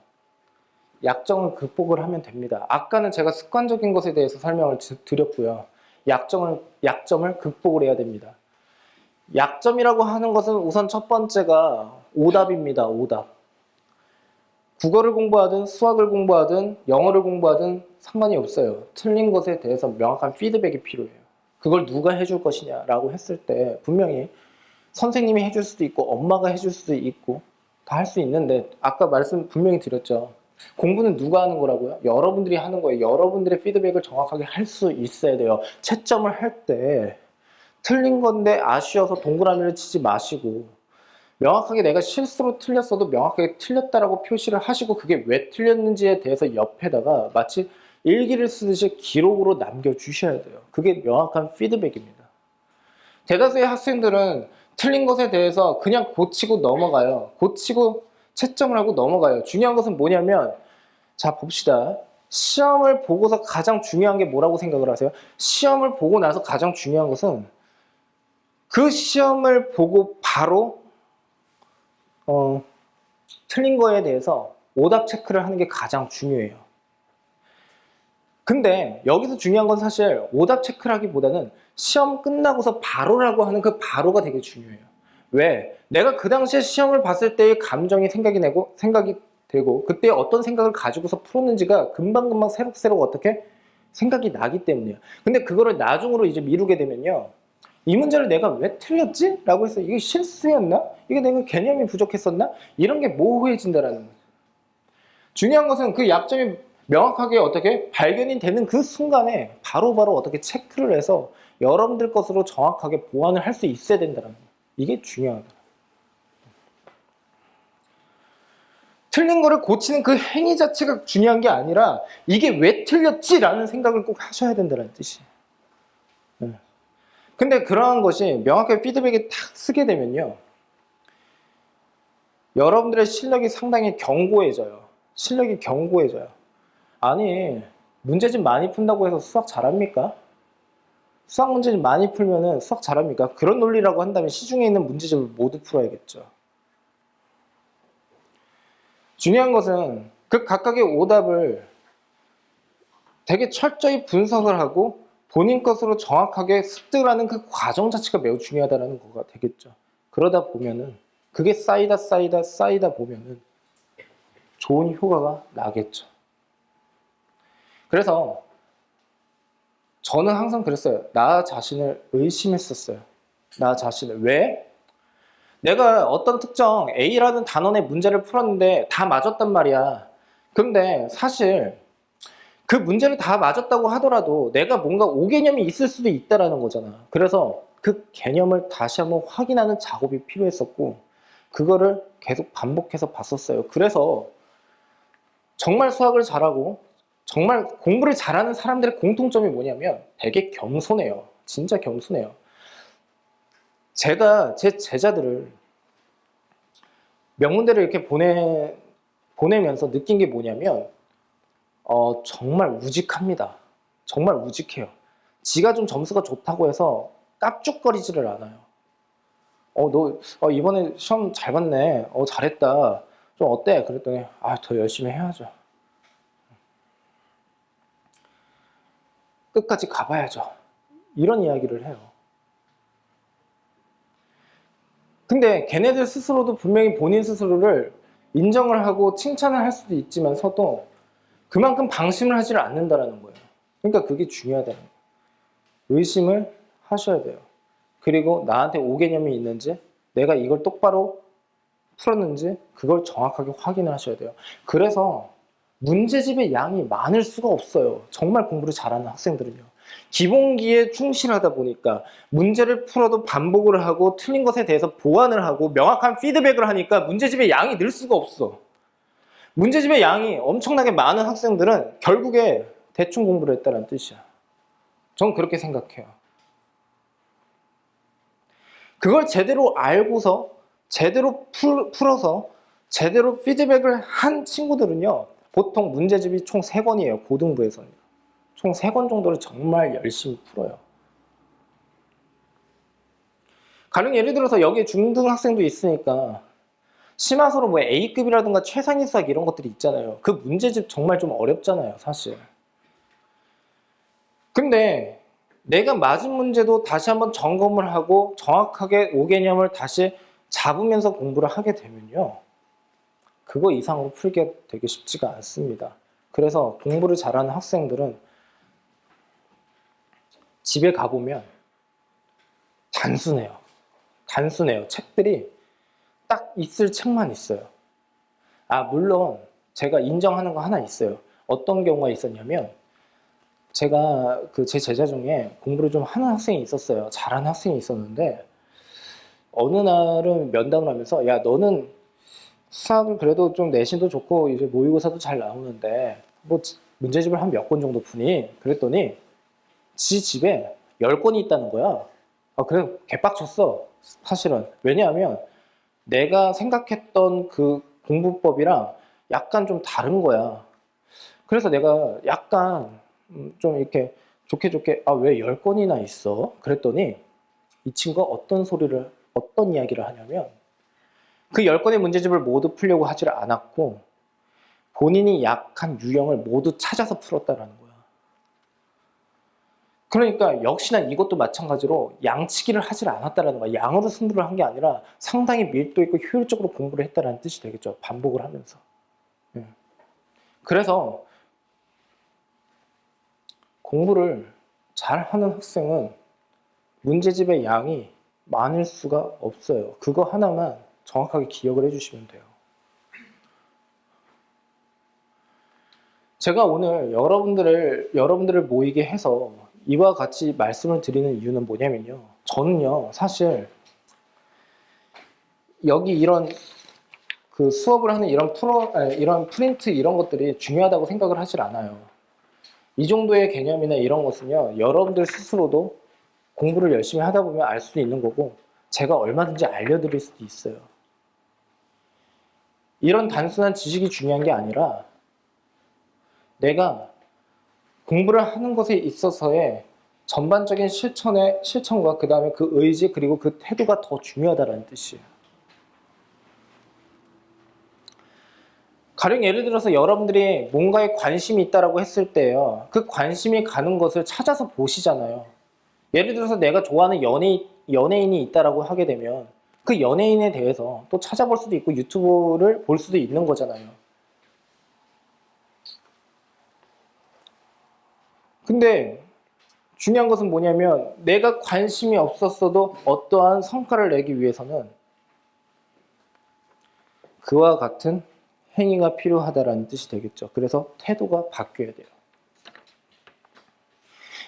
약점을 극복을 하면 됩니다. 아까는 제가 습관적인 것에 대해서 설명을 드렸고요. 약점을 극복을 해야 됩니다. 약점이라고 하는 것은 우선 첫 번째가 오답입니다. 오답. 국어를 공부하든 수학을 공부하든 영어를 공부하든 상관이 없어요. 틀린 것에 대해서 명확한 피드백이 필요해요. 그걸 누가 해줄 것이냐라고 했을 때 분명히 선생님이 해줄 수도 있고 엄마가 해줄 수도 있고 다 할 수 있는데 아까 말씀 분명히 드렸죠. 공부는 누가 하는 거라고요? 여러분들이 하는 거예요. 여러분들의 피드백을 정확하게 할 수 있어야 돼요. 채점을 할 때 틀린 건데 아쉬워서 동그라미를 치지 마시고 명확하게 내가 실수로 틀렸어도 명확하게 틀렸다라고 표시를 하시고 그게 왜 틀렸는지에 대해서 옆에다가 마치 일기를 쓰듯이 기록으로 남겨주셔야 돼요. 그게 명확한 피드백입니다. 대다수의 학생들은 틀린 것에 대해서 그냥 고치고 넘어가요. 고치고 채점을 하고 넘어가요. 중요한 것은 뭐냐면 자 봅시다. 시험을 보고서 가장 중요한 게 뭐라고 생각을 하세요? 시험을 보고 나서 가장 중요한 것은 그 시험을 보고 바로 틀린 거에 대해서 오답 체크를 하는 게 가장 중요해요. 근데 여기서 중요한 건 사실 오답 체크라기보다는 시험 끝나고서 바로라고 하는 그 바로가 되게 중요해요. 왜? 내가 그 당시에 시험을 봤을 때의 감정이 생각이 되고 그때 어떤 생각을 가지고서 풀었는지가 금방금방 새록새록 어떻게 생각이 나기 때문이에요. 근데 그거를 나중으로 이제 미루게 되면요. 이 문제를 내가 왜 틀렸지? 라고 해서 이게 실수였나? 이게 내가 개념이 부족했었나? 이런 게 모호해진다라는 거죠. 중요한 것은 그 약점이 명확하게 어떻게 발견이 되는 그 순간에 바로바로 어떻게 체크를 해서 여러분들 것으로 정확하게 보완을 할 수 있어야 된다는 거예요. 이게 중요하다. 틀린 거를 고치는 그 행위 자체가 중요한 게 아니라 이게 왜 틀렸지라는 생각을 꼭 하셔야 된다는 뜻이에요. 근데 그러한 것이 명확하게 피드백이 탁 쓰게 되면요. 여러분들의 실력이 상당히 견고해져요. 실력이 견고해져요. 아니, 문제집 많이 푼다고 해서 수학 잘합니까? 수학 문제집 많이 풀면은 수학 잘합니까? 그런 논리라고 한다면 시중에 있는 문제집을 모두 풀어야겠죠. 중요한 것은 그 각각의 오답을 되게 철저히 분석을 하고 본인 것으로 정확하게 습득을 하는 그 과정 자체가 매우 중요하다는 거가 되겠죠. 그러다 보면은 그게 쌓이다 보면은 좋은 효과가 나겠죠. 그래서 저는 항상 그랬어요. 나 자신을 의심했었어요. 나 자신을. 왜? 내가 어떤 특정 A라는 단원의 문제를 풀었는데 다 맞았단 말이야. 근데 사실 그 문제를 다 맞았다고 하더라도 내가 뭔가 오개념이 있을 수도 있다라는 거잖아. 그래서 그 개념을 다시 한번 확인하는 작업이 필요했었고 그거를 계속 반복해서 봤었어요. 그래서 정말 수학을 잘하고 정말 공부를 잘하는 사람들의 공통점이 뭐냐면 되게 겸손해요. 진짜 겸손해요. 제가 제 제자들을 명문대를 이렇게 보내면서 느낀 게 뭐냐면 정말 우직합니다. 정말 우직해요. 지가 좀 점수가 좋다고 해서 깝죽거리지를 않아요. 너 이번에 시험 잘 봤네. 잘했다. 좀 어때? 그랬더니 더 열심히 해야죠. 끝까지 가봐야죠. 이런 이야기를 해요. 근데 걔네들 스스로도 분명히 본인 스스로를 인정을 하고 칭찬을 할 수도 있지만서도 그만큼 방심을 하지를 않는다라는 거예요. 그러니까 그게 중요하다는 거예요. 의심을 하셔야 돼요. 그리고 나한테 오개념이 있는지 내가 이걸 똑바로 풀었는지 그걸 정확하게 확인을 하셔야 돼요. 그래서 문제집의 양이 많을 수가 없어요. 정말 공부를 잘하는 학생들은요. 기본기에 충실하다 보니까 문제를 풀어도 반복을 하고 틀린 것에 대해서 보완을 하고 명확한 피드백을 하니까 문제집의 양이 늘 수가 없어. 문제집의 양이 엄청나게 많은 학생들은 결국에 대충 공부를 했다는 뜻이야. 전 그렇게 생각해요. 그걸 제대로 알고서 제대로 풀어서 제대로 피드백을 한 친구들은요. 보통 문제집이 총 3권이에요. 고등부에서는. 총 3권 정도를 정말 열심히 풀어요. 가령 예를 들어서 여기에 중등 학생도 있으니까 심화서로 뭐 A급이라든가 최상위 수학 이런 것들이 있잖아요. 그 문제집 정말 좀 어렵잖아요, 사실. 근데 내가 맞은 문제도 다시 한번 점검을 하고 정확하게 오개념을 다시 잡으면서 공부를 하게 되면요. 그거 이상으로 풀기가 되게 쉽지가 않습니다. 그래서 공부를 잘하는 학생들은 집에 가보면 단순해요. 단순해요. 책들이 딱 있을 책만 있어요. 물론 제가 인정하는 거 하나 있어요. 어떤 경우가 있었냐면 제가 제 제자 중에 공부를 좀 하는 학생이 있었어요. 잘하는 학생이 있었는데 어느 날은 면담을 하면서 야 너는 수학을 그래도 좀 내신도 좋고 이제 모의고사도 잘 나오는데 뭐 문제집을 한 몇 권 정도 푸니? 그랬더니 지 집에 10권이 있다는 거야. 그래 개빡쳤어 사실은. 왜냐하면 내가 생각했던 그 공부법이랑 약간 좀 다른 거야. 그래서 내가 약간 좀 이렇게 좋게 왜 10권이나 있어? 그랬더니 이 친구가 어떤 이야기를 하냐면 그 10권의 문제집을 모두 풀려고 하지를 않았고 본인이 약한 유형을 모두 찾아서 풀었다라는 거야. 그러니까 역시나 이것도 마찬가지로 양치기를 하지 않았다라는 거야. 양으로 승부를 한 게 아니라 상당히 밀도 있고 효율적으로 공부를 했다라는 뜻이 되겠죠. 반복을 하면서. 그래서 공부를 잘하는 학생은 문제집의 양이 많을 수가 없어요. 그거 하나만 정확하게 기억을 해주시면 돼요. 제가 오늘 여러분들을 모이게 해서 이와 같이 말씀을 드리는 이유는 뭐냐면요. 저는요, 사실 여기 이런 그 수업을 하는 이런 프린트 이런 것들이 중요하다고 생각을 하질 않아요. 이 정도의 개념이나 이런 것은요, 여러분들 스스로도 공부를 열심히 하다 보면 알 수도 있는 거고, 제가 얼마든지 알려드릴 수도 있어요. 이런 단순한 지식이 중요한 게 아니라, 내가 공부를 하는 것에 있어서의 전반적인 실천과 그 다음에 그 의지 그리고 그 태도가 더 중요하다는 뜻이에요. 가령 예를 들어서 여러분들이 뭔가에 관심이 있다고 했을 때요. 그 관심이 가는 것을 찾아서 보시잖아요. 예를 들어서 내가 좋아하는 연예인이 있다고 하게 되면 그 연예인에 대해서 또 찾아볼 수도 있고 유튜브를 볼 수도 있는 거잖아요. 근데 중요한 것은 뭐냐면 내가 관심이 없었어도 어떠한 성과를 내기 위해서는 그와 같은 행위가 필요하다라는 뜻이 되겠죠. 그래서 태도가 바뀌어야 돼요.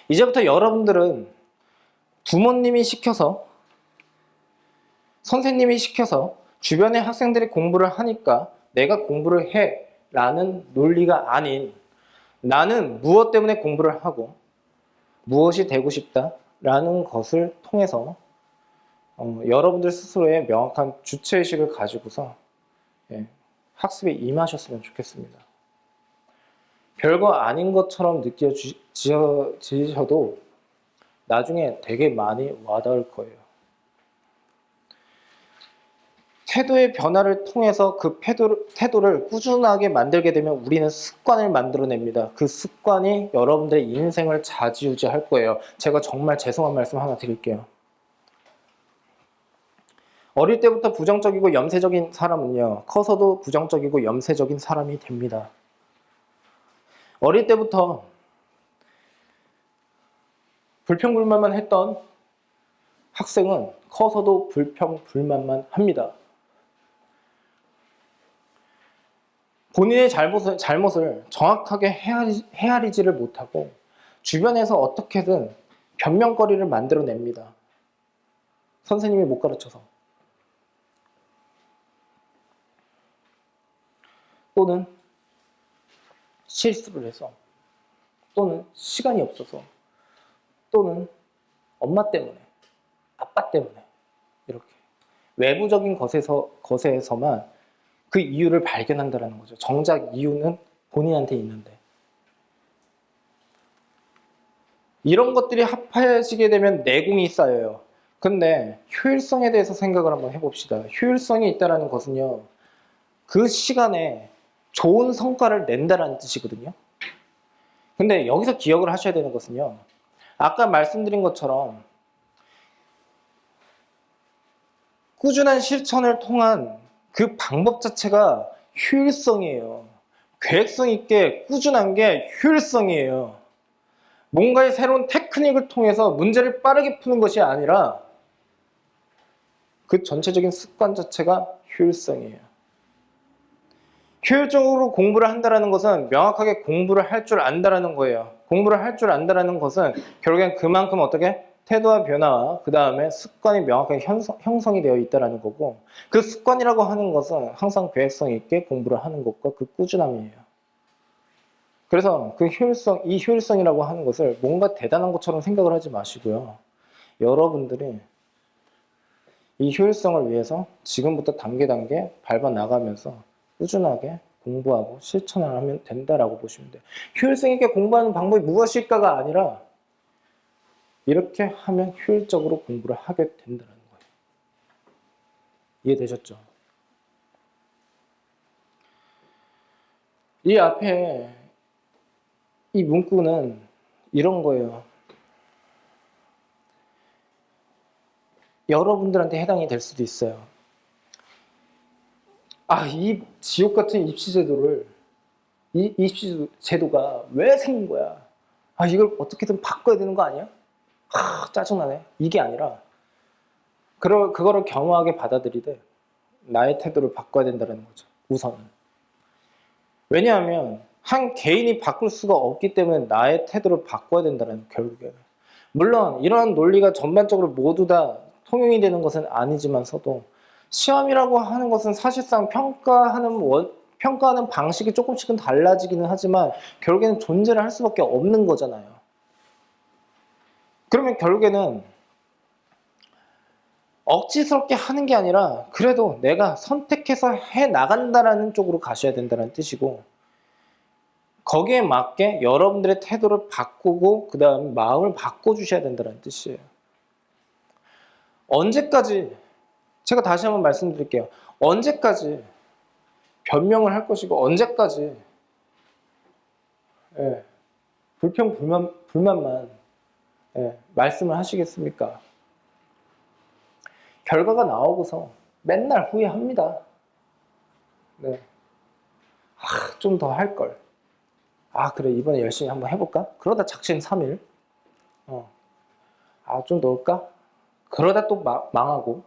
이제부터 여러분들은 부모님이 시켜서 선생님이 시켜서 주변의 학생들이 공부를 하니까 내가 공부를 해 라는 논리가 아닌 나는 무엇 때문에 공부를 하고 무엇이 되고 싶다 라는 것을 통해서 여러분들 스스로의 명확한 주체의식을 가지고서 학습에 임하셨으면 좋겠습니다. 별거 아닌 것처럼 느껴지셔도 나중에 되게 많이 와닿을 거예요. 태도의 변화를 통해서 그 태도를 꾸준하게 만들게 되면 우리는 습관을 만들어냅니다. 그 습관이 여러분들의 인생을 좌지우지할 거예요. 제가 정말 죄송한 말씀 하나 드릴게요. 어릴 때부터 부정적이고 염세적인 사람은요, 커서도 부정적이고 염세적인 사람이 됩니다. 어릴 때부터 불평불만만 했던 학생은 커서도 불평불만만 합니다. 본인의 잘못을 정확하게 헤아리지를 못하고 주변에서 어떻게든 변명거리를 만들어냅니다. 선생님이 못 가르쳐서. 또는 실수를 해서, 또는 시간이 없어서, 또는 엄마 때문에, 아빠 때문에 이렇게 외부적인 것에서만 그 이유를 발견한다는 거죠. 정작 이유는 본인한테 있는데. 이런 것들이 합해지게 되면 내공이 쌓여요. 근데 효율성에 대해서 생각을 한번 해봅시다. 효율성이 있다는 것은요, 그 시간에 좋은 성과를 낸다는 뜻이거든요. 근데 여기서 기억을 하셔야 되는 것은요, 아까 말씀드린 것처럼 꾸준한 실천을 통한 그 방법 자체가 효율성이에요. 계획성 있게 꾸준한 게 효율성이에요. 뭔가의 새로운 테크닉을 통해서 문제를 빠르게 푸는 것이 아니라 그 전체적인 습관 자체가 효율성이에요. 효율적으로 공부를 한다는 것은 명확하게 공부를 할 줄 안다는 거예요. 공부를 할 줄 안다는 것은 결국엔 그만큼 어떻게 태도와 변화와 그 다음에 습관이 명확하게 형성이 되어 있다는 거고, 그 습관이라고 하는 것은 항상 계획성 있게 공부를 하는 것과 그 꾸준함이에요. 그래서 그 효율성, 이 효율성이라고 하는 것을 뭔가 대단한 것처럼 생각을 하지 마시고요. 여러분들이 이 효율성을 위해서 지금부터 단계 밟아 나가면서 꾸준하게 공부하고 실천을 하면 된다라고 보시면 돼요. 효율성 있게 공부하는 방법이 무엇일까가 아니라 이렇게 하면 효율적으로 공부를 하게 된다는 거예요. 이해되셨죠? 이 앞에 이 문구는 이런 거예요. 여러분들한테 해당이 될 수도 있어요. 이 지옥 같은 입시제도를, 이 입시제도가 왜 생긴 거야? 이걸 어떻게든 바꿔야 되는 거 아니야? 짜증나네. 이게 아니라, 그거를 겸허하게 받아들이되, 나의 태도를 바꿔야 된다는 거죠. 우선은. 왜냐하면, 한 개인이 바꿀 수가 없기 때문에 나의 태도를 바꿔야 된다는 결국에. 물론, 이러한 논리가 전반적으로 모두 다 통용이 되는 것은 아니지만서도, 시험이라고 하는 것은 사실상 평가하는 방식이 조금씩은 달라지기는 하지만 결국에는 존재를 할 수밖에 없는 거잖아요. 그러면 결국에는 억지스럽게 하는 게 아니라 그래도 내가 선택해서 해 나간다라는 쪽으로 가셔야 된다는 뜻이고, 거기에 맞게 여러분들의 태도를 바꾸고 그 다음에 마음을 바꿔주셔야 된다는 뜻이에요. 언제까지, 제가 다시 한번 말씀드릴게요. 언제까지 변명을 할 것이고 언제까지 불만만 말씀을 하시겠습니까? 결과가 나오고서 맨날 후회합니다. 네. 좀 더 할 걸. 그래, 이번에 열심히 한번 해볼까? 그러다 작심 3일. 좀 넣을까? 그러다 또 망하고.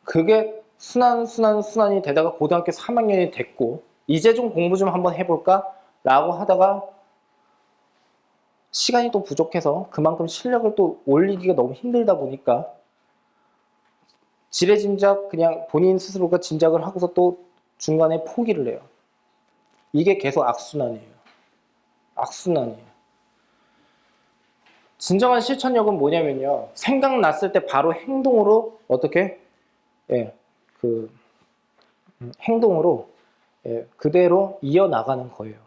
그게 순환이 되다가 고등학교 3학년이 됐고, 이제 좀 공부 좀 한번 해볼까? 라고 하다가 시간이 또 부족해서 그만큼 실력을 또 올리기가 너무 힘들다 보니까 지레짐작 그냥 본인 스스로가 짐작을 하고서 또 중간에 포기를 해요. 이게 계속 악순환이에요. 악순환이에요. 진정한 실천력은 뭐냐면요. 생각났을 때 바로 행동으로 어떻게? 행동으로 그대로 이어나가는 거예요.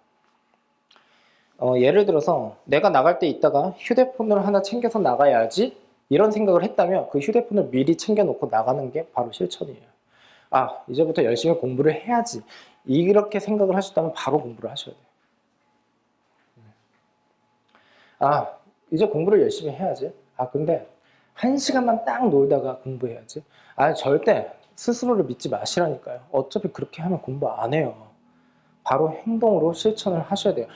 예를 들어서 내가 나갈 때 있다가 휴대폰을 하나 챙겨서 나가야지 이런 생각을 했다면 그 휴대폰을 미리 챙겨놓고 나가는 게 바로 실천이에요. 이제부터 열심히 공부를 해야지 이렇게 생각을 하셨다면 바로 공부를 하셔야 돼요. 이제 공부를 열심히 해야지. 근데 1시간만 딱 놀다가 공부해야지. 절대 스스로를 믿지 마시라니까요. 어차피 그렇게 하면 공부 안 해요. 바로 행동으로 실천을 하셔야 돼요.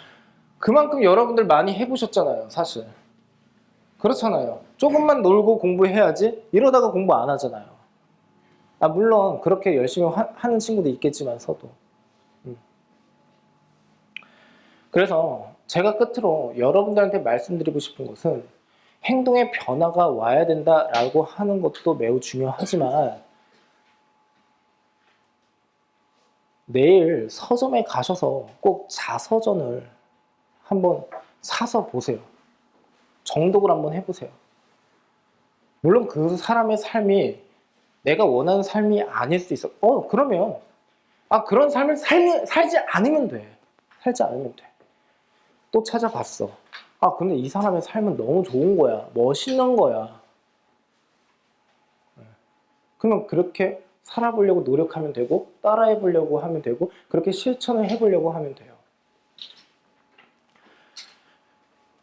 그만큼 여러분들 많이 해보셨잖아요, 사실. 그렇잖아요. 조금만 놀고 공부해야지 이러다가 공부 안 하잖아요. 물론 그렇게 열심히 하는 친구도 있겠지만서도. 그래서 제가 끝으로 여러분들한테 말씀드리고 싶은 것은 행동의 변화가 와야 된다라고 하는 것도 매우 중요하지만 내일 서점에 가셔서 꼭 자서전을 한번 사서 보세요. 정독을 한번 해보세요. 물론 그 사람의 삶이 내가 원하는 삶이 아닐 수 있어. 그러면 그런 삶을 살지 않으면 돼. 살지 않으면 돼. 또 찾아봤어. 근데 이 사람의 삶은 너무 좋은 거야. 멋있는 거야. 그러면 그렇게 살아보려고 노력하면 되고 따라해보려고 하면 되고 그렇게 실천을 해보려고 하면 돼요.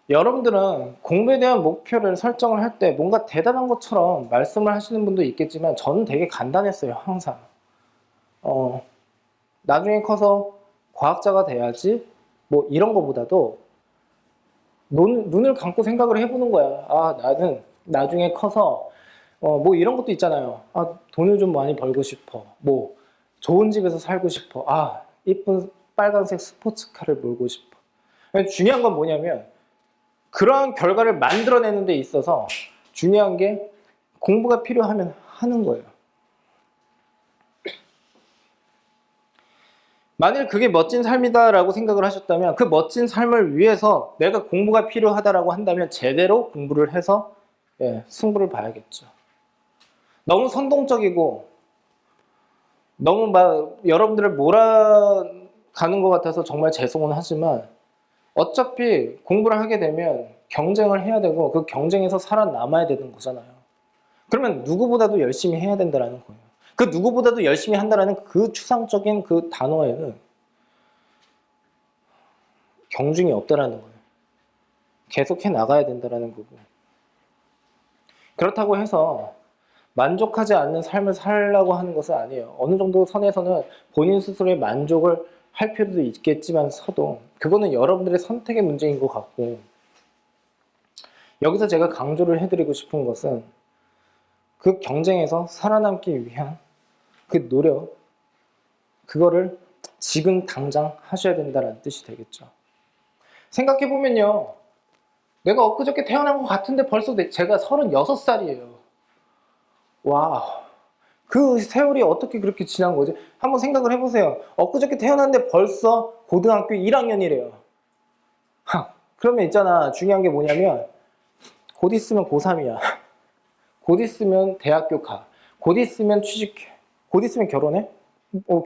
여러분들은 공부에 대한 목표를 설정을 할 때 뭔가 대단한 것처럼 말씀을 하시는 분도 있겠지만 저는 되게 간단했어요. 항상 나중에 커서 과학자가 돼야지 뭐 이런 거보다도 눈을 감고 생각을 해보는 거야. 나는 나중에 커서 뭐 이런 것도 있잖아요. 돈을 좀 많이 벌고 싶어. 뭐 좋은 집에서 살고 싶어. 이쁜 빨간색 스포츠카를 몰고 싶어. 중요한 건 뭐냐면 그러한 결과를 만들어내는 데 있어서 중요한 게 공부가 필요하면 하는 거예요. 만일 그게 멋진 삶이다라고 생각을 하셨다면 그 멋진 삶을 위해서 내가 공부가 필요하다라고 한다면 제대로 공부를 해서 승부를 봐야겠죠. 너무 선동적이고 너무 막 여러분들을 몰아가는 것 같아서 정말 죄송은 하지만 어차피 공부를 하게 되면 경쟁을 해야 되고 그 경쟁에서 살아남아야 되는 거잖아요. 그러면 누구보다도 열심히 해야 된다는 거예요. 그 누구보다도 열심히 한다는 그 추상적인 그 단어에는 경중이 없다라는 거예요. 계속해 나가야 된다는 거고. 그렇다고 해서 만족하지 않는 삶을 살라고 하는 것은 아니에요. 어느 정도 선에서는 본인 스스로의 만족을 할 필요도 있겠지만서도 그거는 여러분들의 선택의 문제인 것 같고 여기서 제가 강조를 해드리고 싶은 것은 그 경쟁에서 살아남기 위한 그 노력 그거를 지금 당장 하셔야 된다는 뜻이 되겠죠. 생각해보면요. 내가 엊그저께 태어난 것 같은데 벌써 제가 36살이에요. 와, 그 세월이 어떻게 그렇게 지난 거지? 한번 생각을 해보세요. 엊그저께 태어났는데 벌써 고등학교 1학년이래요. 그러면 있잖아. 중요한 게 뭐냐면 곧 있으면 고3이야. 곧 있으면 대학교 가. 곧 있으면 취직해. 곧 있으면 결혼해?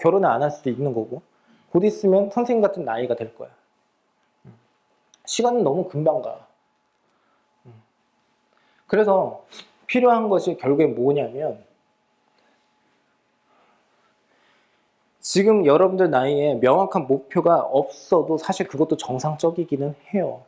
결혼을 안 할 수도 있는 거고. 곧 있으면 선생님 같은 나이가 될 거야. 시간은 너무 금방 가. 그래서 필요한 것이 결국에 뭐냐면 지금 여러분들 나이에 명확한 목표가 없어도 사실 그것도 정상적이기는 해요.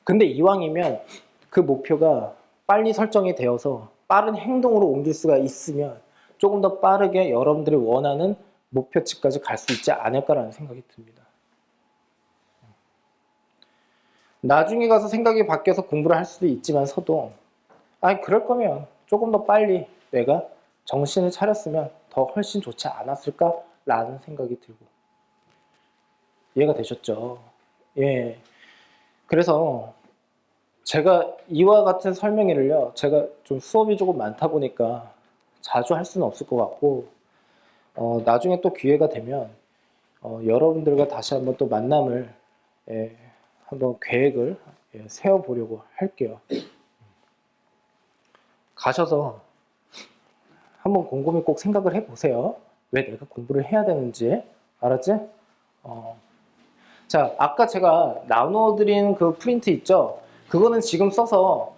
근데 이왕이면 그 목표가 빨리 설정이 되어서 빠른 행동으로 옮길 수가 있으면 조금 더 빠르게 여러분들이 원하는 목표치까지 갈 수 있지 않을까라는 생각이 듭니다. 나중에 가서 생각이 바뀌어서 공부를 할 수도 있지만서도 아니 그럴 거면 조금 더 빨리 내가 정신을 차렸으면 더 훨씬 좋지 않았을까라는 생각이 들고 이해가 되셨죠? 예. 그래서 제가 이와 같은 설명회를요, 제가 좀 수업이 조금 많다 보니까 자주 할 수는 없을 것 같고, 나중에 또 기회가 되면, 여러분들과 다시 한번 또 만남을, 예, 한번 계획을 세워보려고 할게요. 가셔서 한번 곰곰이 꼭 생각을 해보세요. 왜 내가 공부를 해야 되는지. 알았지? 자, 아까 제가 나눠드린 그 프린트 있죠? 그거는 지금 써서